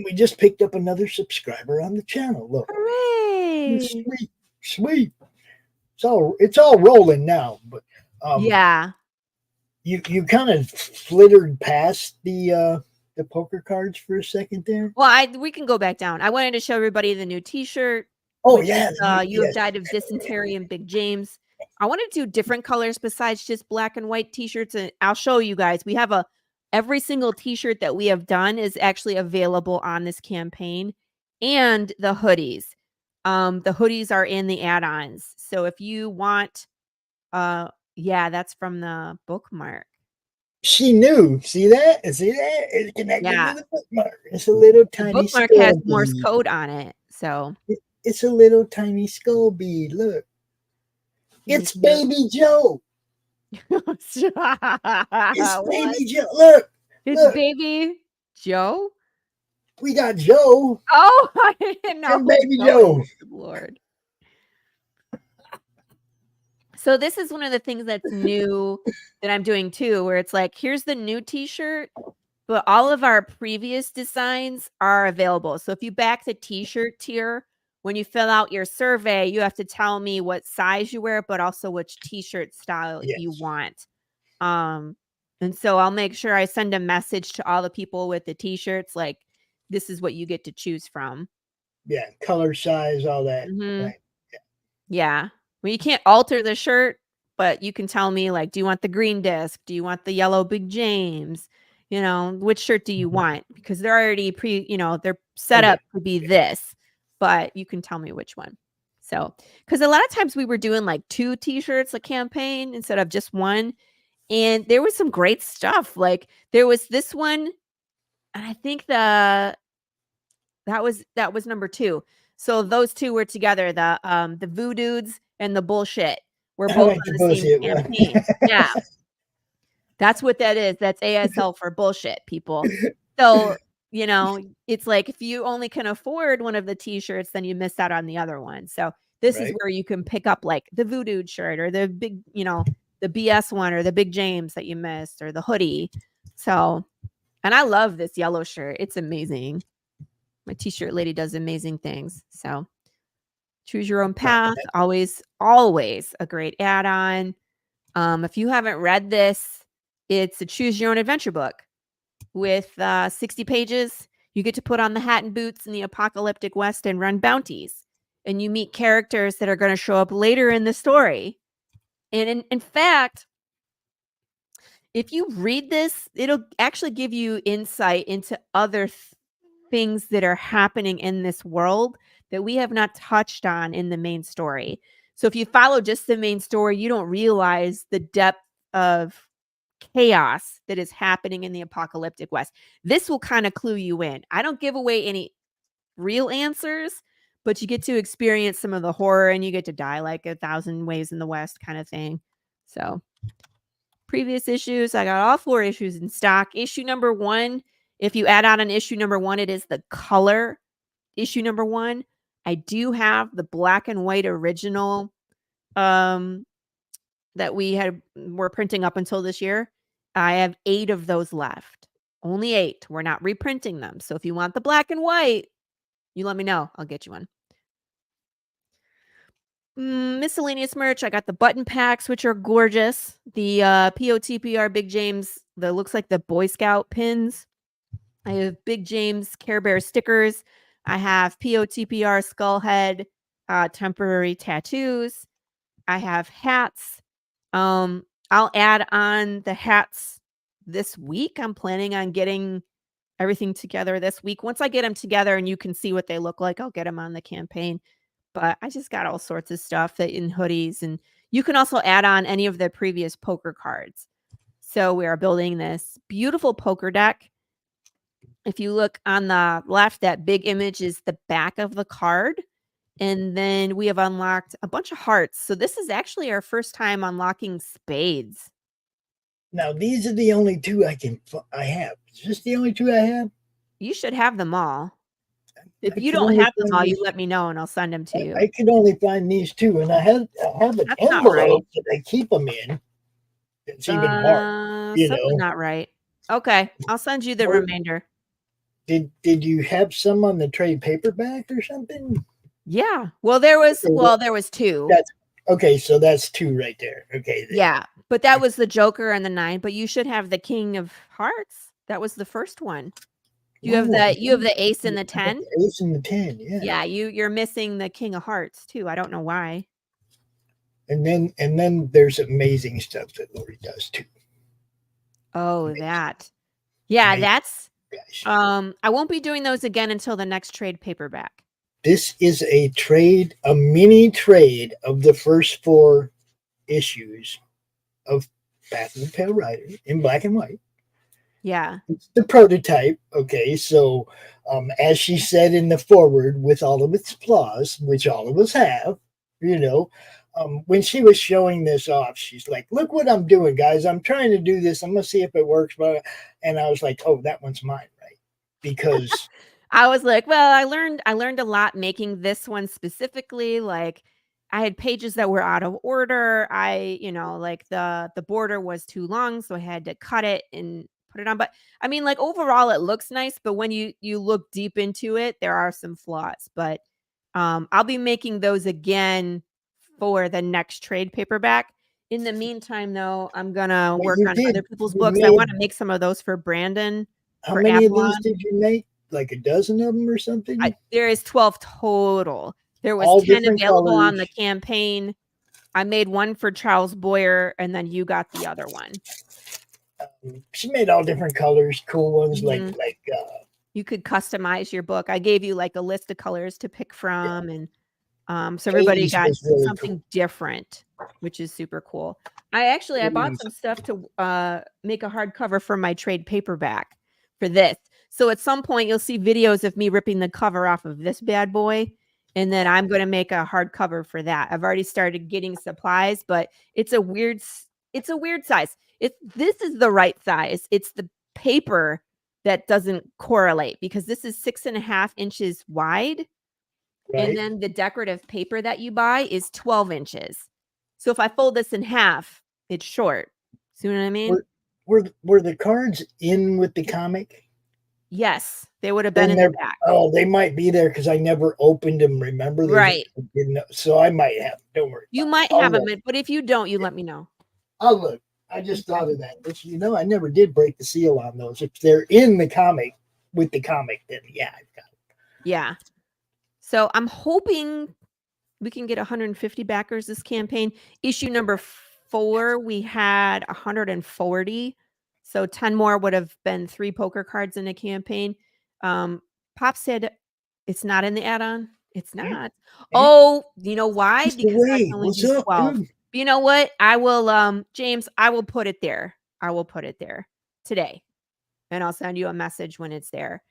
we just picked up another subscriber on the channel. Look. Hooray! Sweet. It's all rolling now, but yeah. You kind of flittered past the poker cards for a second there. Well, we can go back down. I wanted to show everybody the new T-shirt. Oh yeah, you have died of dysentery and Big James. I wanted to do different colors besides just black and white T-shirts, and I'll show you guys. We have every single T-shirt that we have done is actually available on this campaign, and the hoodies. The hoodies are in the add-ons. So if you want, yeah, that's from the bookmark. She knew. See that? See that? It's connected Yeah. to the bookmark. It's a little The tiny bookmark skull has Morse bead. code on it. So It's a little tiny skull bead. Look. It's Baby Joe. It's Baby Joe. Look. It's look. Baby Joe? We got Joe. Oh, I didn't know. And Baby Joe. Lord. So this is one of the things that's new that I'm doing too, where it's like, here's the new t-shirt, but all of our previous designs are available. So if you back the t-shirt tier, when you fill out your survey, you have to tell me what size you wear, but also which t-shirt style you want. And so I'll make sure I send a message to all the people with the t-shirts, like, this is what you get to choose from. Yeah, color, size, all that. Right. Yeah. Well, you can't alter the shirt, but you can tell me, like, do you want the green disc? Do you want the yellow Big James? You know, which shirt do you want? Because they're already they're set up to be this, but you can tell me which one. So, because a lot of times we were doing like 2 t-shirts a campaign instead of just one. And there was some great stuff. Like there was this one, and I think that was number 2. So those 2 were together. The Voodoods and the Bullshit were both on the same campaign. Yeah. That's what that is. That's ASL for bullshit, people. So, it's like if you only can afford one of the t-shirts, then you miss out on the other one. So this is where you can pick up like the Voodoo shirt or the big, the BS one or the Big James that you missed or the hoodie. So, and I love this yellow shirt. It's amazing. My t-shirt lady does amazing things. So choose your own path. Always a great add-on. If you haven't read this, it's a choose your own adventure book with 60 pages. You get to put on the hat and boots in the apocalyptic West and run bounties. And you meet characters that are going to show up later in the story. And in fact, if you read this, it'll actually give you insight into other things that are happening in this world that we have not touched on in the main story. So if you follow just the main story, you don't realize the depth of chaos that is happening in the apocalyptic West. This will kind of clue you in. I don't give away any real answers, but you get to experience some of the horror and you get to die like 1,000 ways in the West kind of thing. So previous issues, I got all 4 issues in stock. Issue number 1, if you add on an issue number 1, it is the color issue number 1. I do have the black and white original that we're printing up until this year. I have 8 of those left. Only 8. We're not reprinting them. So if you want the black and white, you let me know. I'll get you one. Miscellaneous merch. I got the button packs, which are gorgeous. The POTPR Big James that looks like the Boy Scout pins. I have Big James Care Bear stickers. I have POTPR Skullhead temporary tattoos. I have hats. I'll add on the hats this week. I'm planning on getting everything together this week. Once I get them together and you can see what they look like, I'll get them on the campaign. But I just got all sorts of stuff in hoodies. And you can also add on any of the previous poker cards. So we are building this beautiful poker deck. If you look on the left, that big image is the back of the card. And then we have unlocked a bunch of hearts. So this is actually our first time unlocking spades. Now, these are the only 2 I have. Is this the only 2 I have? You should have them all. If you don't have them all, you let me know and I'll send them to you. I could only find these 2, and I have an envelope that I keep them in. It's even more. Something's not right. Okay, I'll send you the remainder. Did you have some on the trade paperback or something? Yeah. Well, there was 2. Okay, so that's 2 right there. Okay. Then. Yeah, but that was the Joker and the 9. But you should have the King of Hearts. That was the first one. You have the Ace and the 10. Ace and the 10. Yeah. Yeah. You're missing the King of Hearts too. I don't know why. And then there's amazing stuff that Laurie does too. Oh, amazing. That. Yeah, that's. I won't be doing those again until the next trade paperback. This is a mini trade of the first 4 issues of Path of the Pale Rider in black and white. Yeah. It's the prototype. Okay, so as she said in the foreword, with all of its flaws, which all of us have, when she was showing this off, she's like, "Look what I'm doing, guys. I'm trying to do this. I'm gonna see if it works." And I was like, "Oh, that one's mine, right?" Because I was like, well, I learned a lot making this one specifically. Like, I had pages that were out of order. Like the border was too long, so I had to cut it and put it on. But I mean, like, overall it looks nice, but when you look deep into it, there are some flaws. But I'll be making those again for the next trade paperback. In the meantime, though, I'm gonna work on other people's books. I want to make some of those for Brandon. How for many Avalon. of these did you make? Like a dozen of them or something? There is 12 total. There was All 10 different available on colors. the campaign. I made one for Charles Boyer, and then you got the other one. She made all different colors, cool ones, Mhm. like You could customize your book. I gave you like a list of colors to pick from, and so everybody Katie's got was really something cool. different, which is super cool. I bought some stuff to make a hardcover for my trade paperback for this. So at some point you'll see videos of me ripping the cover off of this bad boy, and then I'm going to make a hardcover for that. I've already started getting supplies, but it's a weird size. This is the right size. It's the paper that doesn't correlate, because this is 6.5 inches wide. right? And then the decorative paper that you buy is 12 inches. So if I fold this in half, it's short. See what I mean? Were the cards in with the comic? Yes, they would have been in the back. Oh, they might be there because I never opened them. Remember, Right? So I might have. Don't worry. You might have them, but if you don't, you let me know. I'll look. I just thought of that. But I never did break the seal on those. If they're in the comic with the comic, then yeah, I've got it. Yeah. So I'm hoping we can get 150 backers this campaign. Issue number 4, we had 140. So 10 more would have been 3 poker cards in a campaign. Pop said it's not in the add-on. It's not. Oh, you know why? Because I can only do 12. But you know what? I will, James, I will put it there. I will put it there today. And I'll send you a message when it's there.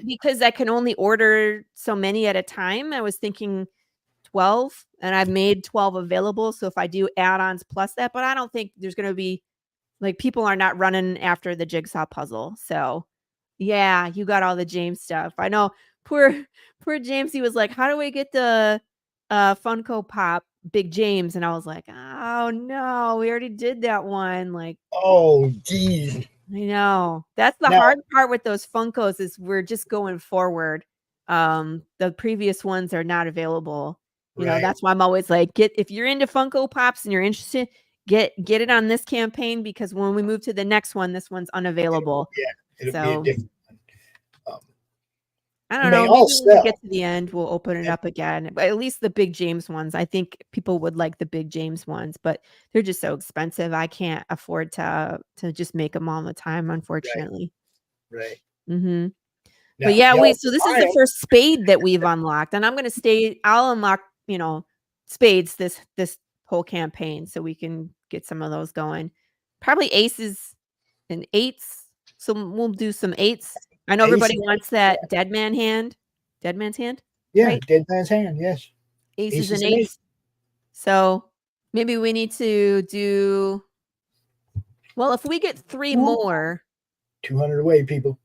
Because I can only order so many at a time, I was thinking 12, and I've made 12 available. So if I do add-ons plus that, but I don't think there's going to be, like, people are not running after the jigsaw puzzle. So yeah, you got all the James stuff. I know poor James, he was like, how do we get the Funko Pop Big James? And I was like, oh no, we already did that one. Like, oh geez. I know. That's the hard part with those Funkos, is we're just going forward. The previous ones are not available. You know, that's why I'm always like, if you're into Funko Pops and you're interested, get it on this campaign, because when we move to the next one, this one's unavailable. It'll be a different one. I don't know. Maybe when we get to the end, we'll open it up again. But at least the Big James ones, I think people would like the Big James ones, but they're just so expensive. I can't afford to just make them all the time, unfortunately. Right. Mm-hmm. But yeah, so this is the first spade that we've unlocked, and I'll unlock, spades this whole campaign, so we can get some of those going. Probably aces and eights. So we'll do some eights. I know everybody wants that Dead Man's Hand. Yeah, right? Dead Man's Hand, yes. Aces and eights. So maybe we need to do, well, if we get 3 more. 200 away, people.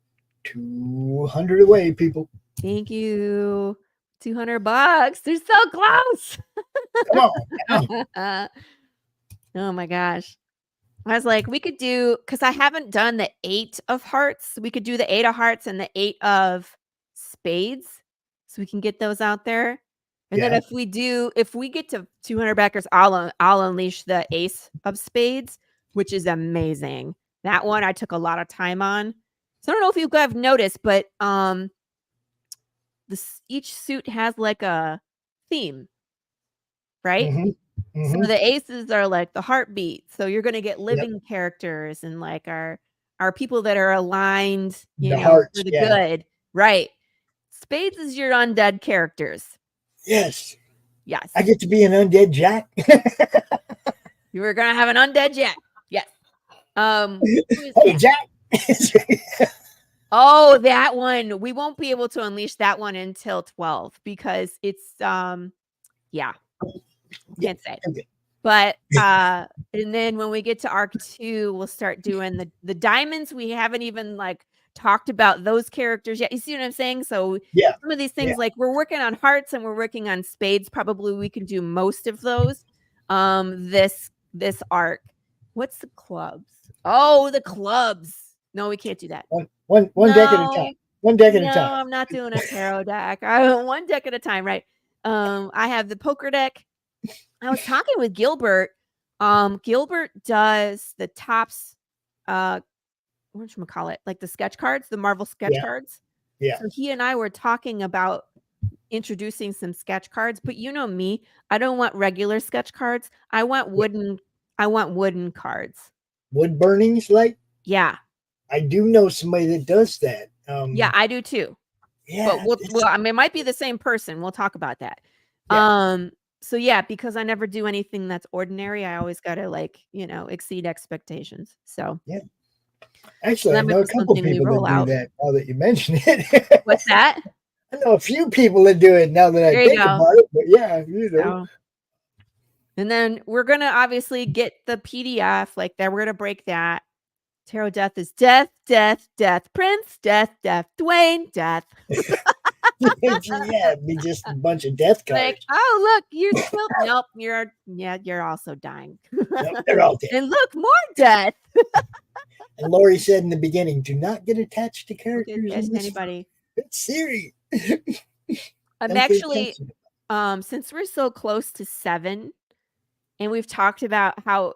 200 away, people. Thank you. $200. They're so close. Come on. Oh my gosh. I was like, we could do, because I haven't done the 8 of hearts. We could do the 8 of hearts and the 8 of spades, so we can get those out there. And then if we get to 200 backers, I'll unleash the ace of spades, which is amazing. That one I took a lot of time on. So I don't know if you guys have noticed, but each suit has like a theme, right? Mm-hmm. Mm-hmm. So the aces are like the heartbeat. So you're going to get living characters and like our people that are aligned, for the good, right? Spades is your undead characters. Yes. Yes. I get to be an undead Jack. You were going to have an undead Jack. Yes. Who is Hey, that? Jack. Oh, that one. We won't be able to unleash that one until 12 because it's yeah. Can't say. Okay. But and then when we get to arc 2, we'll start doing the diamonds. We haven't even like talked about those characters yet. You see what I'm saying? So Yeah. some of these things, like we're working on hearts and we're working on spades. Probably we can do most of those. This arc. What's the clubs? Oh, the clubs. No, we can't do that. One deck at a time. One deck at a No, time. I'm not doing a tarot deck. One deck at a time, right? I have the poker deck. I was talking with Gilbert. Gilbert does the Tops, whatchamacallit, like the sketch cards, the Marvel sketch cards. Yeah. So he and I were talking about introducing some sketch cards, but you know me, I don't want regular sketch cards. I want wooden cards. Wood burnings, like? Yeah. I do know somebody that does that. Yeah, I do too. Yeah. But well, I mean, it might be the same person. We'll talk about that. Yeah. So yeah, because I never do anything that's ordinary, I always gotta exceed expectations. So yeah. Actually, I know a couple people that do that now that you mention it. What's that? I know a few people that do it now that I think about it, but yeah, So, and then we're gonna obviously get the PDF like that. We're gonna break that. Tarot death is death, death, death, Prince, death, death, Dwayne, death. Yeah, it'd be just a bunch of death cards. Like, oh look, you're still nope, you're also dying. Nope, they're all dead. And look, more death. And Laurie said in the beginning, do not get attached to characters. Anybody. It's Siri. I'm actually since we're so close to 7 and we've talked about how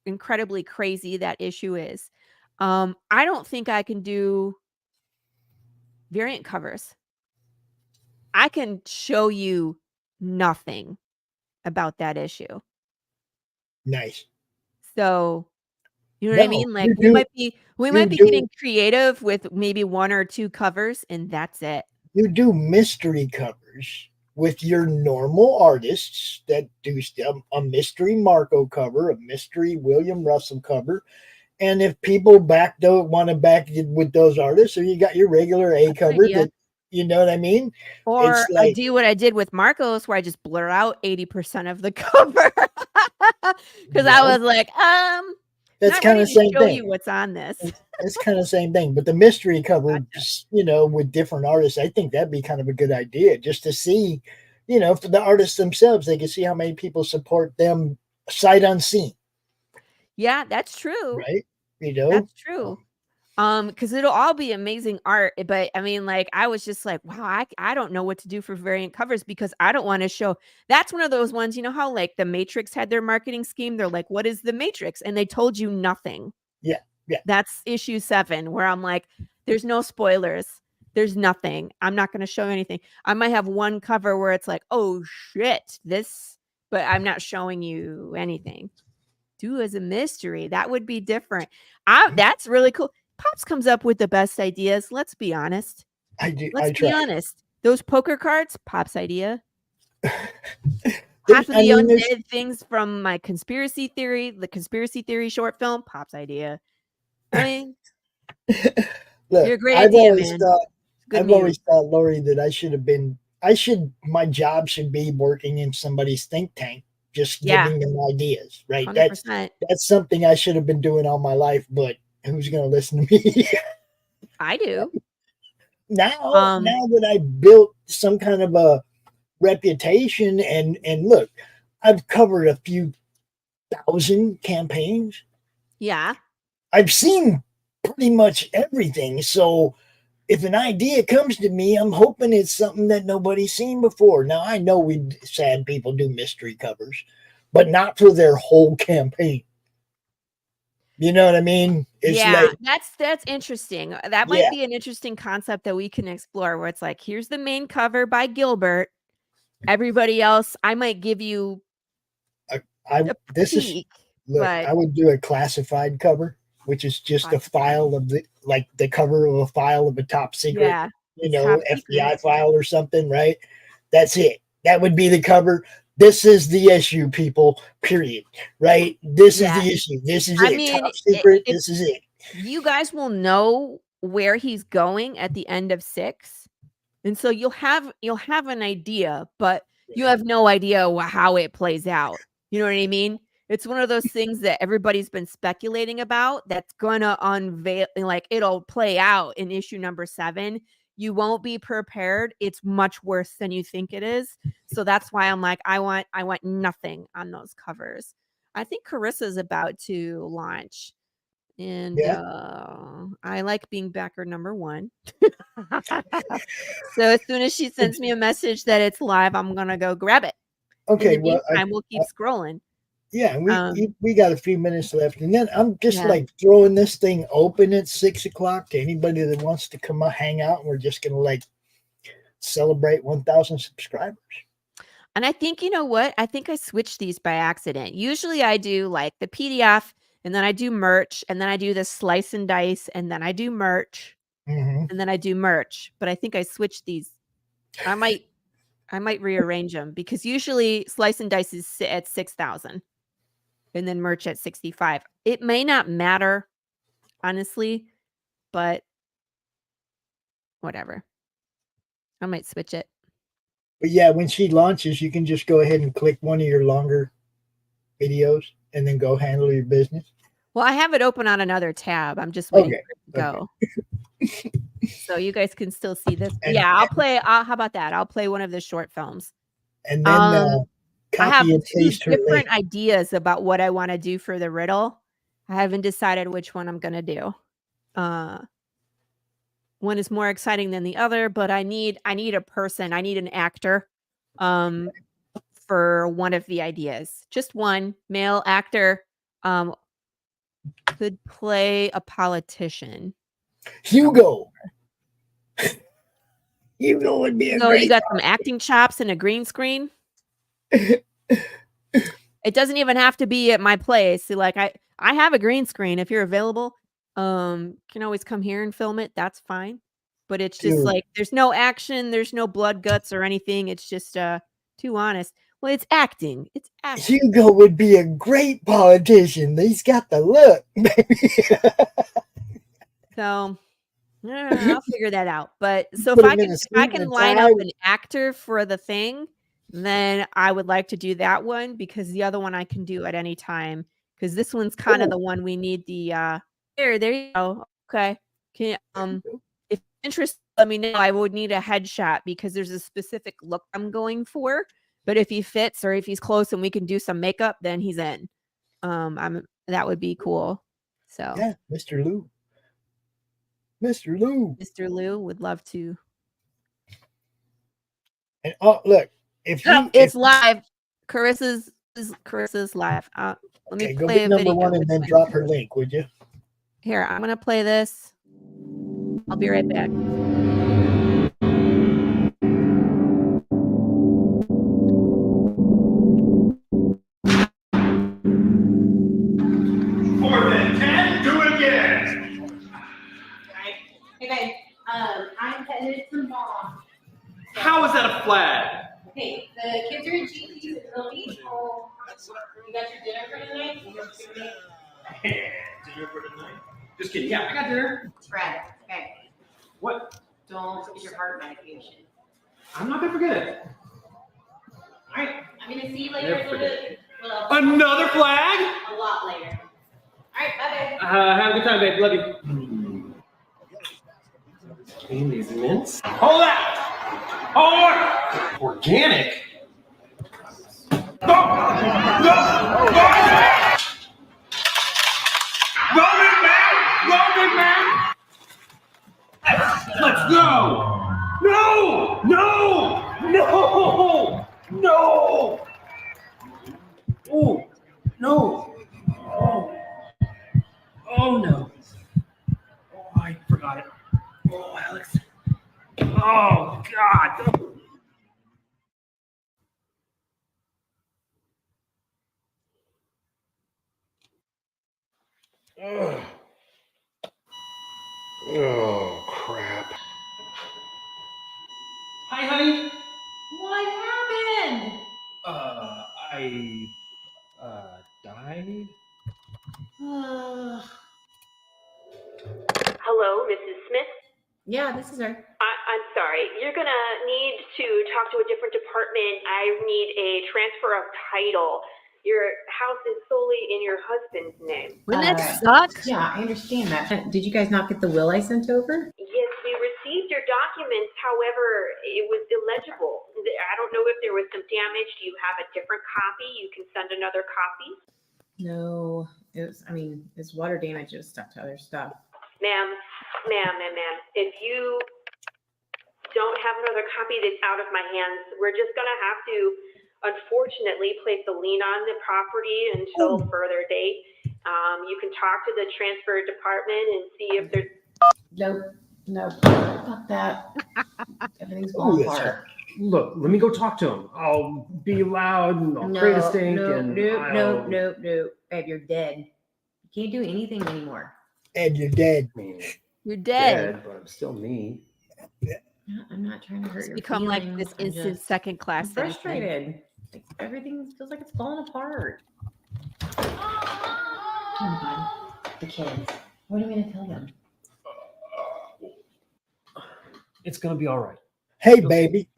incredibly crazy that issue is. I don't think I can do variant covers. I can show you nothing about that issue. Nice. So, you know what I mean? Like we might be getting creative with maybe 1 or 2 covers and that's it. You do mystery covers with your normal artists that do a mystery Marco cover, a mystery William Russell cover. And if people want to back with those artists, or you got your regular A cover, that, you know what I mean? Or I do what I did with Marcos, where I just blur out 80% of the cover because I was like, that's kind of the same show thing. You what's on this? It's kind of the same thing, but the mystery cover, with different artists, I think that'd be kind of a good idea, just to see, for the artists themselves, they can see how many people support them sight unseen. Yeah, that's true. Right? That's true. Because it'll all be amazing art, but I mean, like, I was just like, wow, I don't know what to do for variant covers because I don't want to show. That's one of those ones, you know how like the Matrix had their marketing scheme. They're like, what is the Matrix? And they told you nothing. Yeah. That's issue 7, where I'm like, there's no spoilers. There's nothing. I'm not going to show anything. I might have one cover where it's like, oh shit, but I'm not showing you anything. Do as a mystery. That would be different. That's really cool. Pops comes up with the best ideas. Let's be honest. I do. Let's be honest. Those poker cards, Pop's idea. Half of the undead things from my conspiracy theory, the conspiracy theory short film, Pop's idea. I mean, look, you're a great I've idea, always man. always thought, Laurie, that my job should be working in somebody's think tank, just giving them ideas, right? 100%. That's something I should have been doing all my life, but who's going to listen to me? I do. Now that I built some kind of a reputation and look, I've covered a few thousand campaigns. Yeah. I've seen pretty much everything. So if an idea comes to me, I'm hoping it's something that nobody's seen before. Now, I know sad people do mystery covers, but not for their whole campaign. You know what I mean? It's that's interesting. That might be an interesting concept that we can explore, where it's like, here's the main cover by Gilbert. Everybody else, I might give you I would do a classified cover, which is just a file of the cover of a file of a top secret, FBI file or something, right? That's it. That would be the cover. This is the issue, people. Period. Right? This is the issue. This is I it. mean, Top secret. This is it. You guys will know where he's going at the end of 6, and so you'll have an idea, but you have no idea how it plays out. You know what I mean? It's one of those things that everybody's been speculating about that's gonna unveil, like it'll play out in issue number 7. You won't be prepared. It's much worse than you think it is. So that's why I'm like, I want nothing on those covers. I think Carissa's about to launch. And I like being backer number 1. So as soon as she sends me a message that it's live, I'm gonna go grab it. Okay, in the meantime, we'll keep scrolling. Yeah, we got a few minutes left, and then I'm just like throwing this thing open at 6 o'clock to anybody that wants to come hang out, and we're just gonna like celebrate 1,000 subscribers. And I think, you know what? I think I switched these by accident. Usually I do like the PDF, and then I do merch, and then I do the slice and dice, and then I do merch, and then I do merch. But I think I switched these. I might rearrange them, because usually slice and dice is at 6,000, and then merch at 65. It may not matter, honestly, but whatever. I might switch it. But yeah, when she launches, you can just go ahead and click one of your longer videos and then go handle your business. Well, I have it open on another tab. I'm just waiting for it to go. So you guys can still see this. I'll play. How about that? I'll play one of the short films. And then I have copy and two paste her different link. ideas about what I want to do for the riddle. I haven't decided which one I'm going to do. One is more exciting than the other, but I need a person. I need an actor for one of the ideas. Just one male actor could play a politician. Hugo. Hugo would be a So great you got some acting chops and a green screen. It doesn't even have to be at my place. Like I have a green screen. If you're available, can always come here and film it. That's fine. But it's just like there's no action, there's no blood guts or anything. It's just too honest. Well, it's acting. It's acting. Hugo would be a great politician. He's got the look, baby. So I'll figure that out. But so Put if him in a I suit can and a line tie. up an actor for the thing, then I would like to do that one, because the other one I can do at any time, because this one's kind of the one we need the there you go. Okay. Can if you're interested, let me know. I would need a headshot because there's a specific look I'm going for. But if he fits or if he's close and we can do some makeup, then he's in. That would be cool. So yeah, Mr. Lou. Mr. Lou would love to. And look, it's live. Carissa's live. Let me go play get a number video. 1 and then drop her link, would you? Here, I'm gonna play this. I'll be right back. More than 10, do it again. Hey guys, I'm headed to mom. How is that a flag? Okay, the kids are in GPs at the beach. Oh, you got your dinner for tonight? Dinner for tonight? Just kidding. Yeah, I got dinner. Fred, okay. What? Don't forget your heart medication. I'm not gonna forget it. All right, I'm gonna see you later. Never forget. Well, Another flag? a lot later. All right, bye-bye. Have a good time, babe. Love you. Amy's mints. Hold out! Hold! Organic? No! No! No! Go, big man! Go, big man! Let's go! No! No! No! No! Oh! No! Oh! Oh no! Oh, I forgot it. Oh, Alex. Oh, God. Ugh. Oh, crap. Hi, honey. What happened? Hello, Mrs. Smith? Yeah, this is her. I'm sorry. You're going to need to talk to a different department. I need a transfer of title. Your house is solely in your husband's name. Wouldn't that suck? Yeah, I understand that. Did you guys not get the will I sent over? Yes, we received your documents. However, it was illegible. I don't know if there was some damage. Do you have a different copy? You can send another copy. No, it's water damage. It was stuck to other stuff. Ma'am, if you don't have another copy that's out of my hands, we're just going to have to, unfortunately, place a lien on the property until further date. You can talk to the transfer department and see if there's... Nope. Fuck that. Everything's falling apart. Look, let me go talk to him. I'll be loud and I'll create a stink. No. Babe, you're dead. You can't do anything anymore. Ed, you're dead. You're dead. But I'm still me. I'm not trying to hurt your Become feelings. like this instant second class. I'm frustrated. Like, everything feels like it's falling apart. Come on, bud. The kids. What are you gonna tell them? It's gonna be all right. Hey, baby.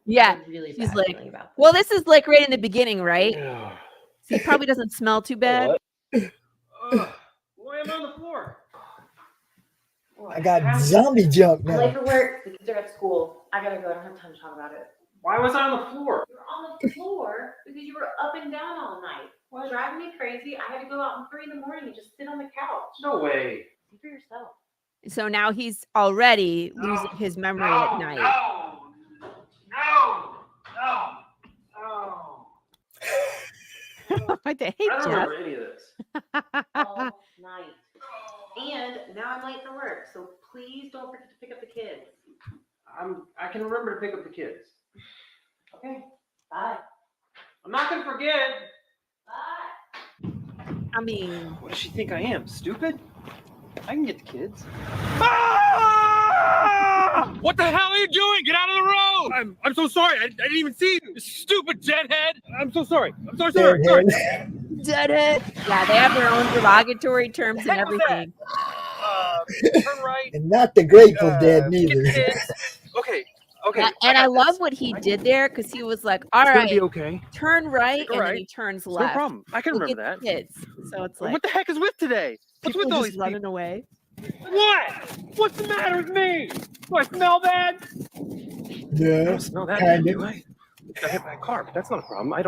Yeah. Really She's bad like, feeling about this. well, this is like right in the beginning, right? So he probably doesn't smell too bad. Why am I on the floor? I got zombie junk I'm late now. for work. The kids are at school. I gotta go. I don't have time to talk about it. Why was I on the floor? You were on the floor because you were up and down all night. It was driving me crazy. I had to go out at 3 in the morning and just sit on the couch. No way. See for yourself. So now he's already losing his memory at night. What the heck, I don't Jeff? remember any of this. All night. And now I'm late for work, so please don't forget to pick up the kids. I can remember to pick up the kids. Okay. Bye. I'm not gonna forget. Bye. I mean, What does she think I am? Stupid? I can get the kids. What the hell are you doing? Get out of the road! I'm so sorry. I didn't even see you. Stupid deadhead. I'm so sorry. I'm so sorry. deadhead. Yeah, they have their own derogatory terms and everything. Turn right. And not the Grateful Dead neither. Okay. Yeah, and I love what he did there because he was like, "All It's gonna right, be okay. turn right," All and then right. he turns No left. problem. I can We'll remember get that. the kids. So it's like, What the heck is with today? What's people with all just these running people? away. What? What's the matter with me? Do I smell bad? I Yeah, don't smell that kind bad, of. do I? Got hit by a car, but that's not a problem. I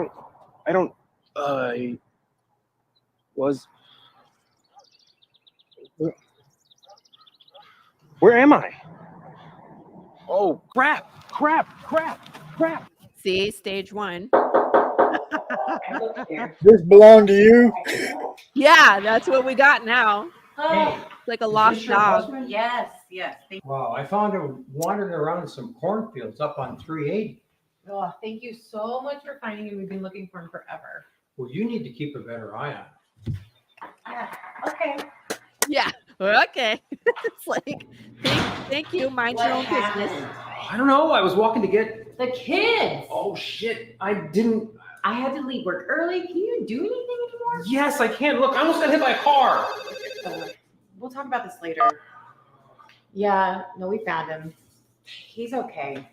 was. Where am I? Oh, crap. See, stage one. This belong to you? Yeah, that's what we got now. Oh, It's like a lost dog. yes. Thank Wow, I found him wandering around some cornfields up on 380. Oh, thank you so much for finding him. We've been looking for him forever. Well, you need to keep a better eye on him. Yeah. Okay. Yeah. Okay. It's like, thank you. Mind your own business. I don't know. I was walking to get. The kids. Oh shit! I didn't. I had to leave work early. Can you do anything anymore? Yes, I can. Look, I almost got hit by a car. We'll talk about this later. Yeah. No, we found him. He's okay.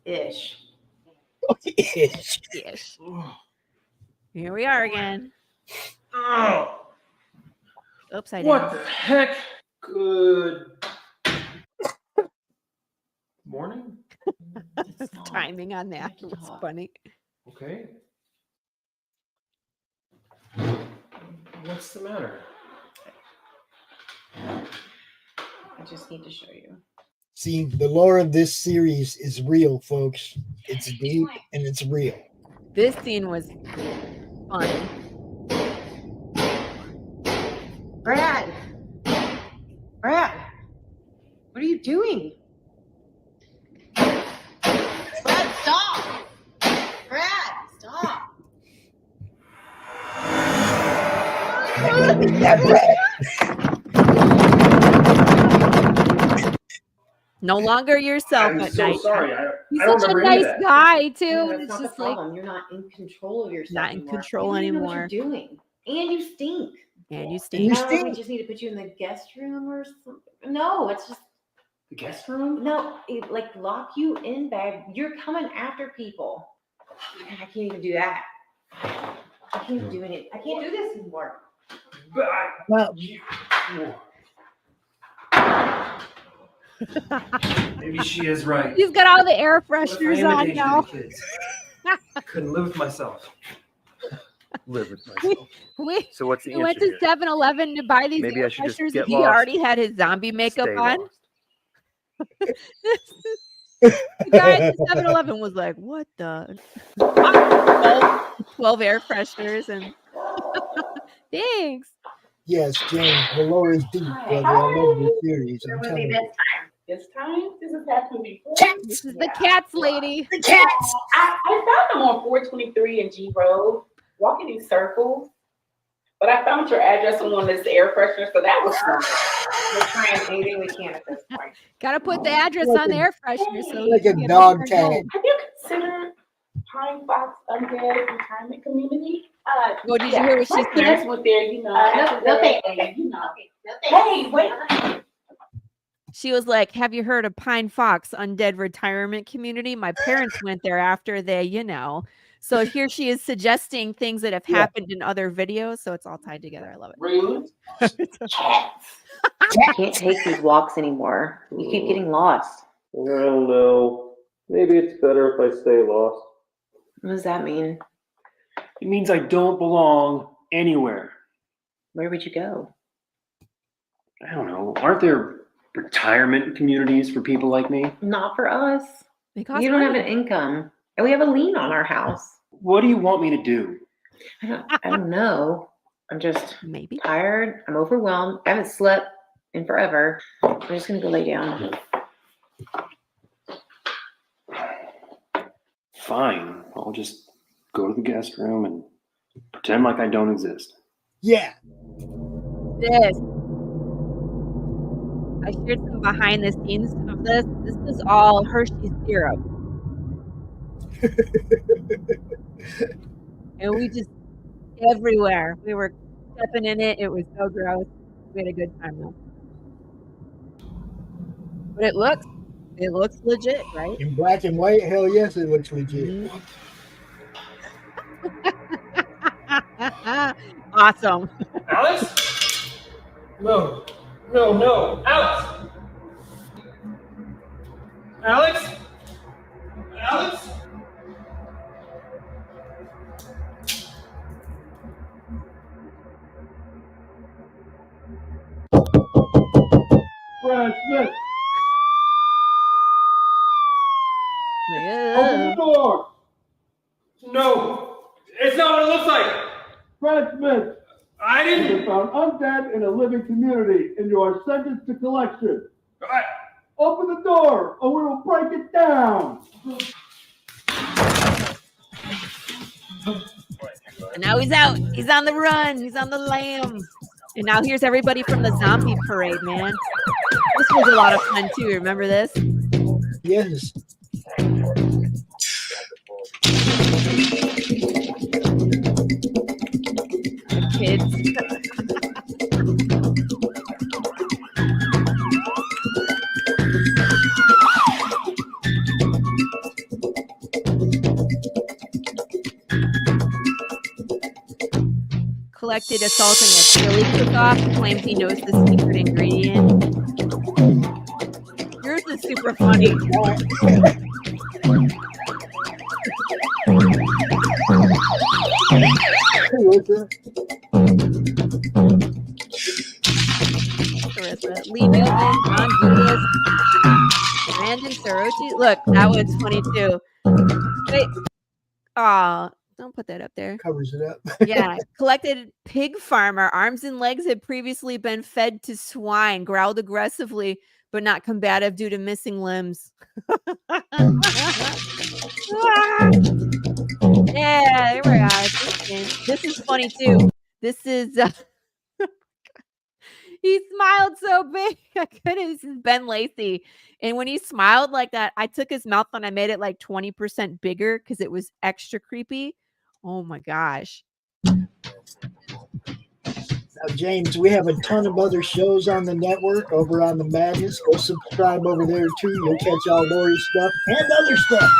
Ish. Ish. Here we are again. Oh. Upside What down. the heck? Good morning. Timing on that was funny. Okay. What's the matter? I just need to show you. See, the lore of this series is real, folks. It's deep and it's real. This scene was fun. Brad, what are you doing? Brad, stop! Brad, stop! No longer yourself I'm at so night. sorry. He's I don't such a remember any nice of that. guy too. Yeah, It's that's not just the like problem. You're not in control of yourself. not in anymore. control You don't even know anymore. what you're doing, and you stink. And you stink. No, we just need to put you in the guest room or something. No, it's just The guest room? no, like lock you in, babe. You're coming after people. I can't even do that. I can't even do it. I can't do this anymore. Well, Maybe she is right. He's got all the air What if I fresheners am a on danger to now. the kids? Couldn't live with myself. Live with myself. We So what's the went answer to here? 7-Eleven to buy these Maybe air I should just fresheners, get and he lost. already had his zombie makeup Stay on. lost. The guy at the 7-Eleven was like, "What the 12 air fresheners?" And thanks. yes, James, the lower is deep, brother. I love your series. I'm Where was telling he you. this time? This time? This has happened before. This is the cats lady. The cats. I found them on 423 and G Road, walking in circles. But I found your address on one of this air freshener, so that was fun. We're trying anything we can at this point. Gotta put the address on the air freshener so Like you a can get dog over tag. home. Have you considered Pine Fox Undead Retirement Community? Well, did you hear what she my said? parents went there, you know. after no that, thanks. and, you know. No thanks. Hey, wait. She was like, "Have you heard of Pine Fox Undead Retirement Community? My parents went there after they, you know." So here she is suggesting things that have happened in other videos. So it's all tied together. I love it. Rude. I can't take these walks anymore. You keep getting lost. I don't know. Maybe it's better if I stay lost. What does that mean? It means I don't belong anywhere. Where would you go? I don't know. Aren't there retirement communities for people like me? Not for us. They cost You don't have money. an income. And we have a lien on our house. What do you want me to do? I don't know. I'm just Maybe tired. I'm overwhelmed. I haven't slept in forever. I'm just gonna go lay down. Fine. I'll just go to the guest room and pretend like I don't exist. Yeah. this. I shared some behind the scenes of this. This is all Hershey's syrup. And we just everywhere. We were stepping in it. It was so gross. We had a good time though. But it looks legit, right? In black and white, hell yes, it looks legit. Awesome. Alex? No. No. Alex! Alex? Alex? Brad Smith, Yeah. open the door. No. It's not what it looks like. Brad Smith, I you didn't. found undead in a living community and you are sentenced to collection. Open the door or we will break it down. And now he's out. He's on the run. He's on the lam. And now here's everybody from the zombie parade, man. This was a lot of fun too. Remember this? Yes. The kids. Collected assaulting a chili cook-off, claims he knows the secret ingredient. Yours is super funny. Carissa, Lee Newman, Ron Julius, Brandon Sorochi. Look, that one's funny too. Wait. Aw, don't put that up there. Covers it up. Yeah. Collected pig farmer. Arms and legs had previously been fed to swine, growled aggressively, but not combative due to missing limbs. Yeah, there we are. This is funny too. This is he smiled so big. I couldn't. This is Ben Lacey. And when he smiled like that, I took his mouth and I made it like 20% bigger because it was extra creepy. Oh my gosh. Now, James, we have a ton of other shows on the network over on the Madness. Go subscribe over there too. You'll catch all Laurie's stuff and other stuff.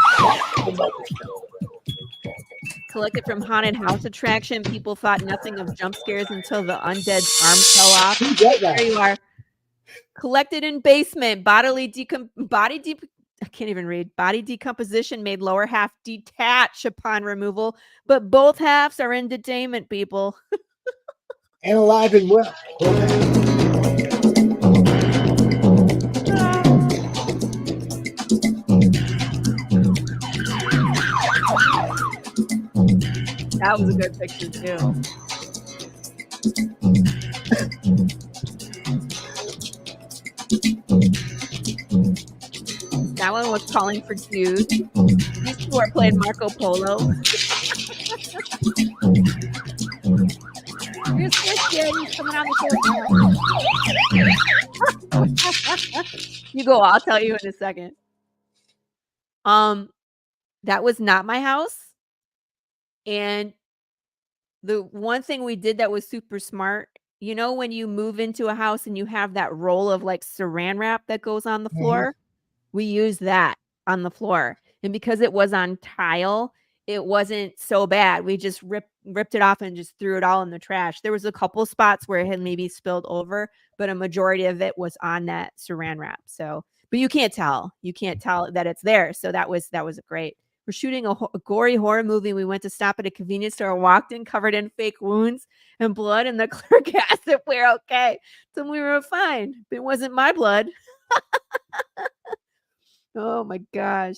Collected from haunted house attraction. People thought nothing of jump scares until the undead's arm fell off. There you are. Collected in basement. Body decomposition made lower half detach upon removal, but both halves are in detainment, people. And alive and well. That was a good picture too. That one was calling for cues. These two are playing Marco Polo. Here's Christian. He's coming on the show. You go. I'll tell you in a second. That was not my house. And the one thing we did that was super smart, you know, when you move into a house and you have that roll of like saran wrap that goes on the floor, we used that on the floor. And because it was on tile, it wasn't so bad. We just ripped it off and just threw it all in the trash. There was a couple spots where it had maybe spilled over, but a majority of it was on that saran wrap. So, but you can't tell that it's there. So that was great. We're shooting a gory horror movie. We went to stop at a convenience store, walked in covered in fake wounds and blood, and the clerk asked if we're okay. So we were fine. It wasn't my blood. Oh my gosh.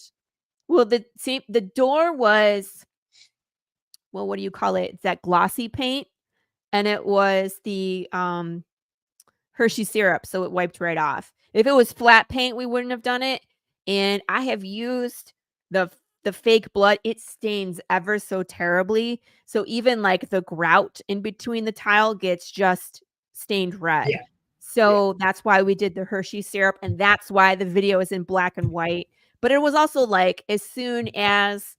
Well, the door was, well, what do you call it? It's that glossy paint, and it was the Hershey syrup, so it wiped right off. If it was flat paint, we wouldn't have done it. And I have used the fake blood. It stains ever so terribly. So even like the grout in between the tile gets just stained red. Yeah. So that's why we did the Hershey syrup, and that's why the video is in black and white. But it was also like as soon as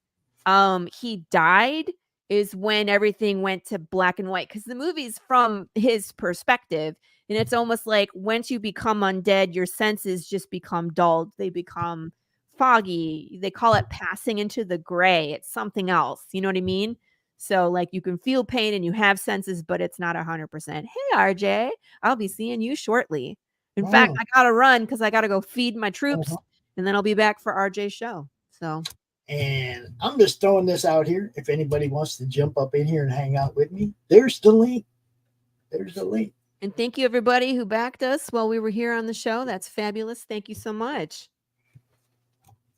he died is when everything went to black and white, because the movie's from his perspective. And it's almost like once you become undead, your senses just become dulled. They become foggy. They call it passing into the gray. It's something else. You know what I mean? So like you can feel pain and you have senses, but it's not 100%. Hey, RJ, I'll be seeing you shortly. In fact, I got to run because I got to go feed my troops and then I'll be back for RJ's show. So. And I'm just throwing this out here. If anybody wants to jump up in here and hang out with me, there's the link. There's the link. And thank you everybody who backed us while we were here on the show. That's fabulous. Thank you so much.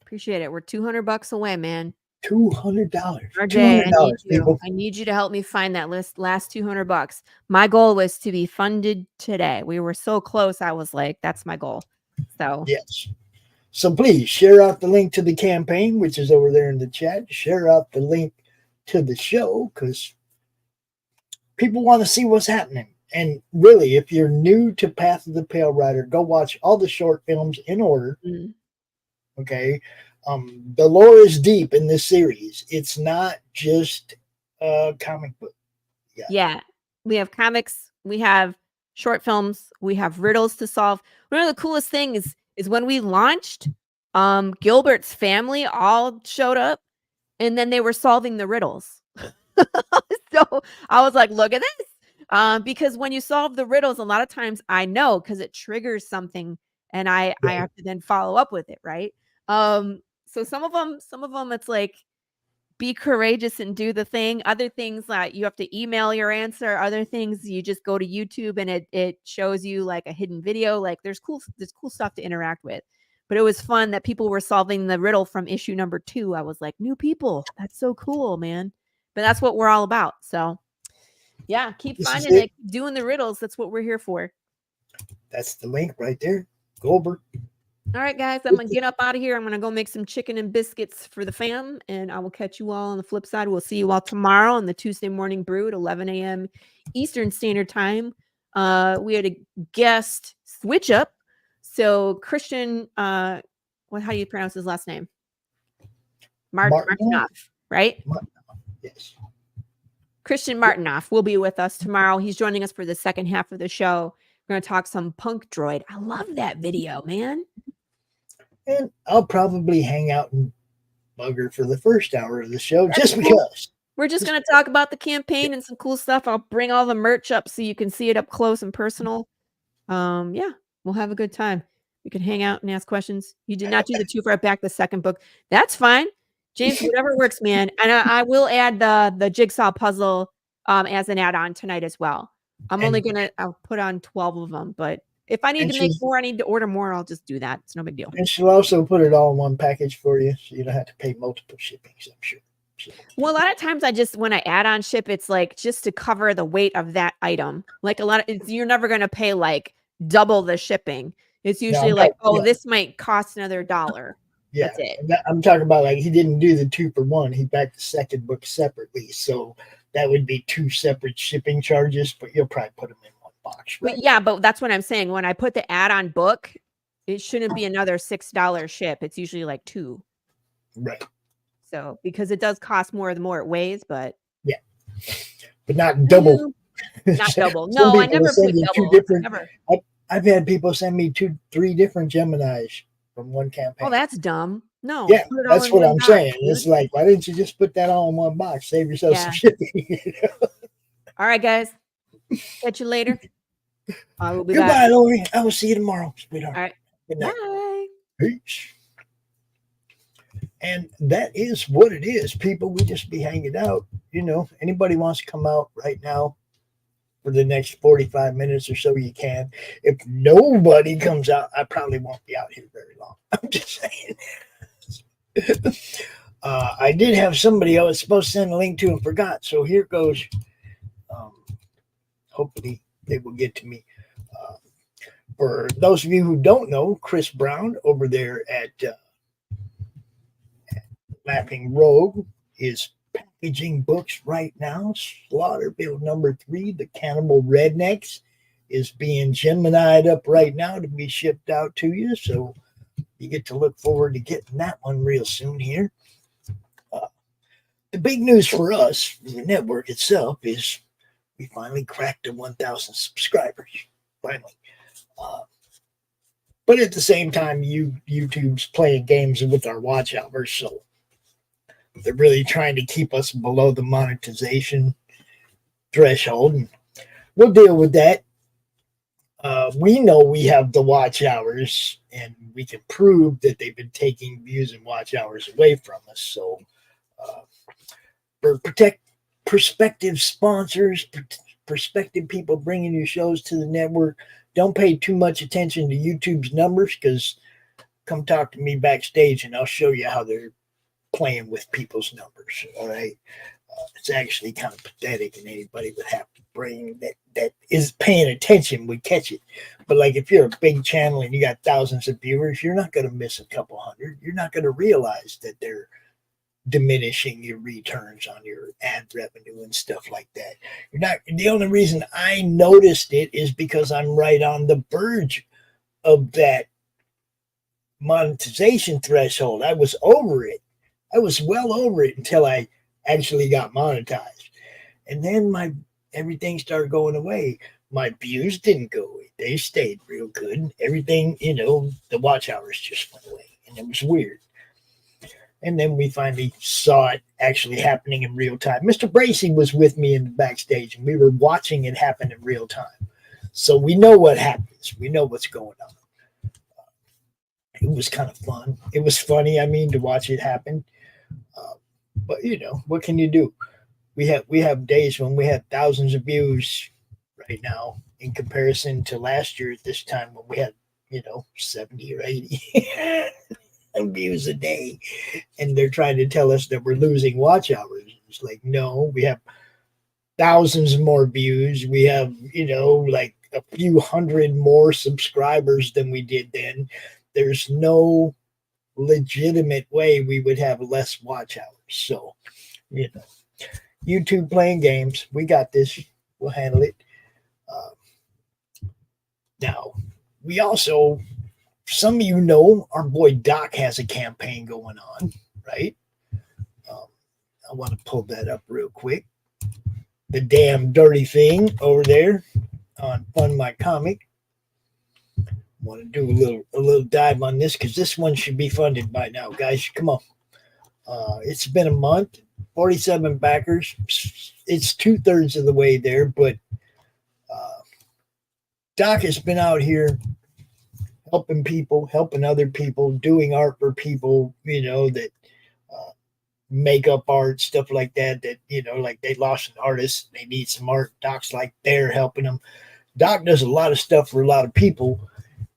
Appreciate it. We're $200 away, man. $200. RJ, I need you to help me find that last $200. My goal was to be funded today. We were so close. I was like, that's my goal. So yes. So please share out the link to the campaign, which is over there in the chat. Share out the link to the show because people want to see what's happening. And really, if you're new to Path of the Pale Rider, go watch all the short films in order. Okay. The lore is deep in this series. It's not just a comic book. Yeah. We have comics. We have short films. We have riddles to solve. One of the coolest things is when we launched, Gilbert's family all showed up and then they were solving the riddles. So I was like, look at this. Because when you solve the riddles, a lot of times I know because it triggers something and I have to then follow up with it. Right. So some of them, it's like, be courageous and do the thing. Other things like you have to email your answer. Other things you just go to YouTube and it shows you like a hidden video. Like there's cool stuff to interact with. But it was fun that people were solving the riddle from issue number 2. I was like, new people. That's so cool, man. But that's what we're all about. So yeah, keep finding it, doing the riddles. That's what we're here for. That's the link right there. Go over. All right, guys, I'm going to get up out of here. I'm going to go make some chicken and biscuits for the fam, and I will catch you all on the flip side. We'll see you all tomorrow on the Tuesday Morning Brew at 11 a.m. Eastern Standard Time. We had a guest switch up. So Christian, how do you pronounce his last name? Martinoff, right? Yes. Christian Martinoff will be with us tomorrow. He's joining us for the second half of the show. We're going to talk some Punk Droid. I love that video, man. And I'll probably hang out and bug her for the first hour of the show just because. We're just going to talk about the campaign and some cool stuff. I'll bring all the merch up so you can see it up close and personal. Yeah, we'll have a good time. You can hang out and ask questions. You did not do the Too Far Back, the second book. That's fine. James, whatever works, man. And I will add the jigsaw puzzle as an add-on tonight as well. I'll put on 12 of them, but if I need to make more, I need to order more, I'll just do that. It's no big deal. And she'll also put it all in one package for you, so you don't have to pay multiple shippings, I'm sure. Well, a lot of times when I add on ship, it's like just to cover the weight of that item. Like you're never going to pay like double the shipping. It's usually this might cost another $1. Yeah, that's it. I'm talking about like he didn't do the 2-for-1. He backed the second book separately, so that would be 2 separate shipping charges. But you'll probably put them in one box, right? But yeah, but that's what I'm saying. When I put the add-on book, it shouldn't be another $6 ship. It's usually like $2. Right. So because it does cost more the more it weighs, but yeah, but not double. Not double. No, I never put double. I've had people send me 2-3 different Geminis from one campaign. Oh, that's dumb. No. Yeah, that's what I'm saying. It's like, why didn't you just put that all in one box? Save yourself some shipping. You know? All right, guys. Catch you later. I will be Goodbye, back. Laurie. I will see you tomorrow, sweetheart. All right. Good night. Bye. Peace. And that is what it is, people. We just be hanging out. You know, anybody wants to come out right now for the next 45 minutes or so, you can. If nobody comes out, I probably won't be out here very long. I'm just saying. I did have somebody I was supposed to send a link to and forgot. So here goes. Hopefully they will get to me. For those of you who don't know, Chris Brown over there at Laughing Rogue is packaging books right now. Slaughterville #3, The Cannibal Rednecks, is being Gemini'd up right now to be shipped out to you. So you get to look forward to getting that one real soon here. The big news for us, the network itself, is we finally cracked the 1,000 subscribers. Finally. But at the same time, YouTube's playing games with our watch hours, so they're really trying to keep us below the monetization threshold. And we'll deal with that. We know we have the watch hours, and we can prove that they've been taking views and watch hours away from us. So for prospective sponsors, prospective people bringing your shows to the network, don't pay too much attention to YouTube's numbers, because come talk to me backstage and I'll show you how they're playing with people's numbers. All right. It's actually kind of pathetic, and anybody with half the brain that is paying attention would catch it. But like, if you're a big channel and you got thousands of viewers, you're not going to miss a couple hundred. You're not going to realize that they're diminishing your returns on your ad revenue and stuff like that. You're not. The only reason I noticed it is because I'm right on the verge of that monetization threshold. I was over it. I was well over it until I actually got monetized. And then everything started going away. My views didn't go away. They stayed real good. Everything, the watch hours just went away. And it was weird. And then we finally saw it actually happening in real time. Mr. Bracey was with me in the backstage, and we were watching it happen in real time. So we know what happens. We know what's going on. It was kind of fun. It was funny, to watch it happen. But what can you do? We have days when we had thousands of views right now in comparison to last year at this time when we had 70 or 80 views a day, and they're trying to tell us that we're losing watch hours. It's like, no, we have thousands more views. We have like a few hundred more subscribers than we did then. There's no legitimate way we would have less watch hours. So, YouTube playing games. We got this. We'll handle it. Now, we also, some of you know, our boy Doc has a campaign going on, right? I want to pull that up real quick. the damn dirty thing over there on Fund My Comic. Want to do a little dive on this because this one should be funded by now, guys. Come on. It's been a month, 47 backers. It's 2/3 of the way there, but Doc has been out here helping people, helping other people, doing art for people, you know, that makeup art, stuff like that, you know, like they lost an artist, they need some art. Doc's like there helping them. Doc does a lot of stuff for a lot of people,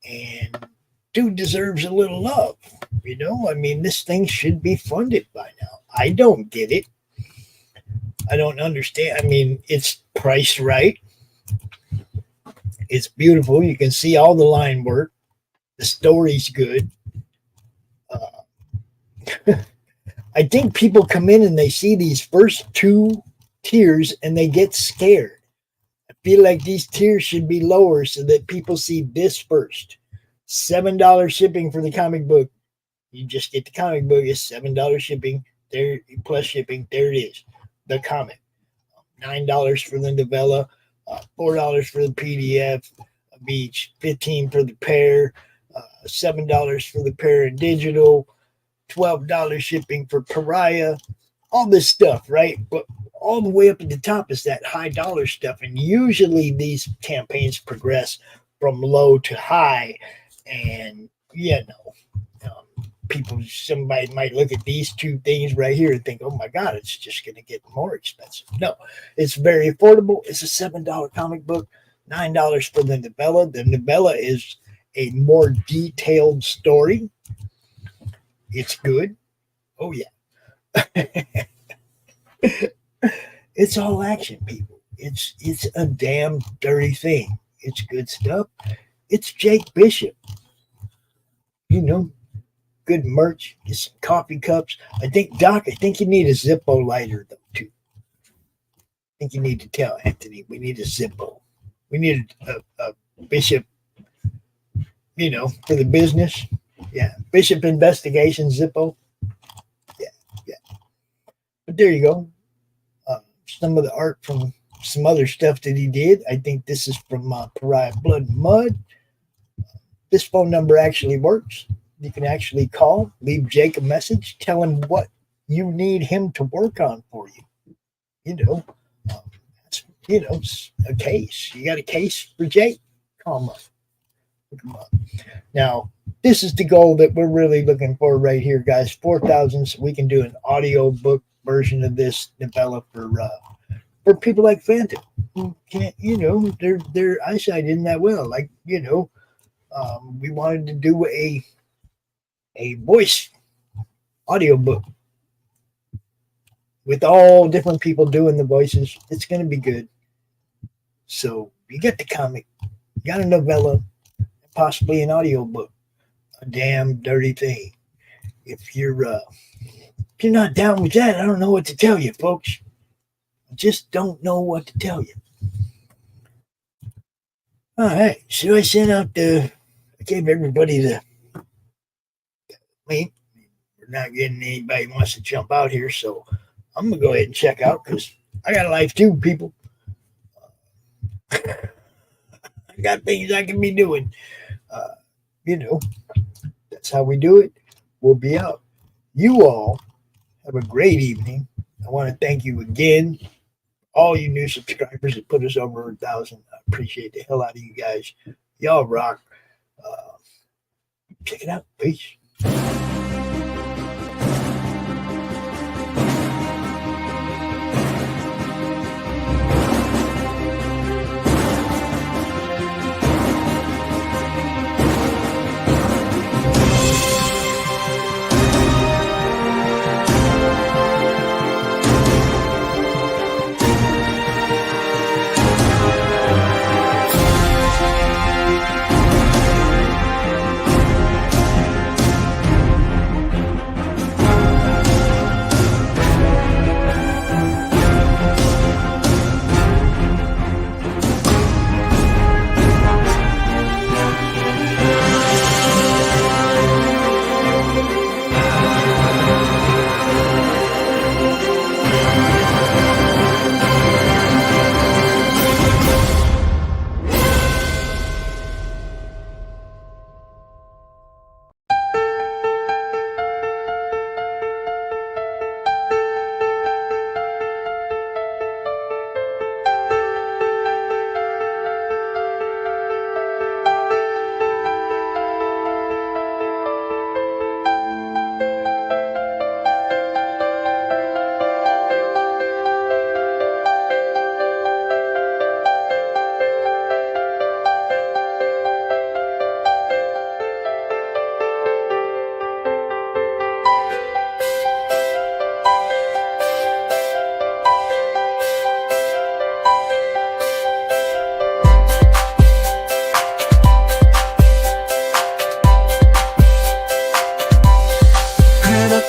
and dude deserves a little love, you know? I mean, this thing should be funded by now. I don't get it. I don't understand. I mean, it's priced right. It's beautiful. You can see all the line work. The story's good. I think people come in and they see these first 2 tiers and they get scared. I feel like these tiers should be lower so that people see this first. $7 shipping for the comic book. You just get the comic book. It's $7 shipping there plus shipping. There it is. The comic. $9 for the novella. $4 for the PDF of each. $15 for the pair. $7 for the pair in digital. $12 shipping for Pariah, all this stuff, right? But all the way up at the top is that high dollar stuff. And usually these campaigns progress from low to high. And, you know, somebody might look at these 2 things right here and think, oh my God, it's just going to get more expensive. No, it's very affordable. It's a $7 comic book, $9 for the novella. The novella is a more detailed story. It's good. Oh, yeah. It's all action, people. It's a damn dirty thing. It's good stuff. It's Jake Bishop. You know, good merch. Get some coffee cups. I think, Doc, you need a Zippo lighter, though, too. I think you need to tell Anthony we need a Zippo. We need a Bishop, you know, for the business. Yeah, Bishop Investigation Zippo. Yeah. But there you go. Some of the art from some other stuff that he did. I think this is from Pariah Blood and Mud. This phone number actually works. You can actually call, leave Jake a message, tell him what you need him to work on for you. You know, a case. You got a case for Jake? Call him up. Look him up. Now, this is the goal that we're really looking for right here, guys. 4,000, so we can do an audio book version of this novella for people like Phantom who can't, you know, their eyesight isn't that well. Like, you know, we wanted to do a voice audio book with all different people doing the voices. It's going to be good. So you get the comic, you got a novella, possibly an audio book. A damn dirty thing. If you're not down with that, I don't know what to tell you, folks. I just don't know what to tell you. All right, so I sent out I gave everybody the link. We're not getting anybody who wants to jump out here, so I'm gonna go ahead and check out because I got a life too, people. I got things I can be doing. You know, that's how we do it. We'll be out. You all have a great evening. I want to thank you again, all you new subscribers that put us over 1,000. I appreciate the hell out of you guys. Y'all rock. Check it out. Peace.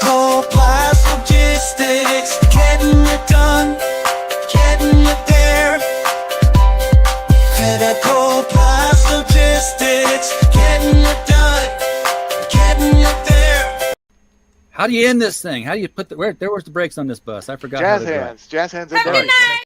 Critical Blast Logistics, getting it done, getting it there. Critical Blast Logistics, getting it done, getting it there. How do you end this thing? How do you put the where's the brakes on this bus? I forgot. Jazz how to drive. hands. Jazz hands. Have a good night.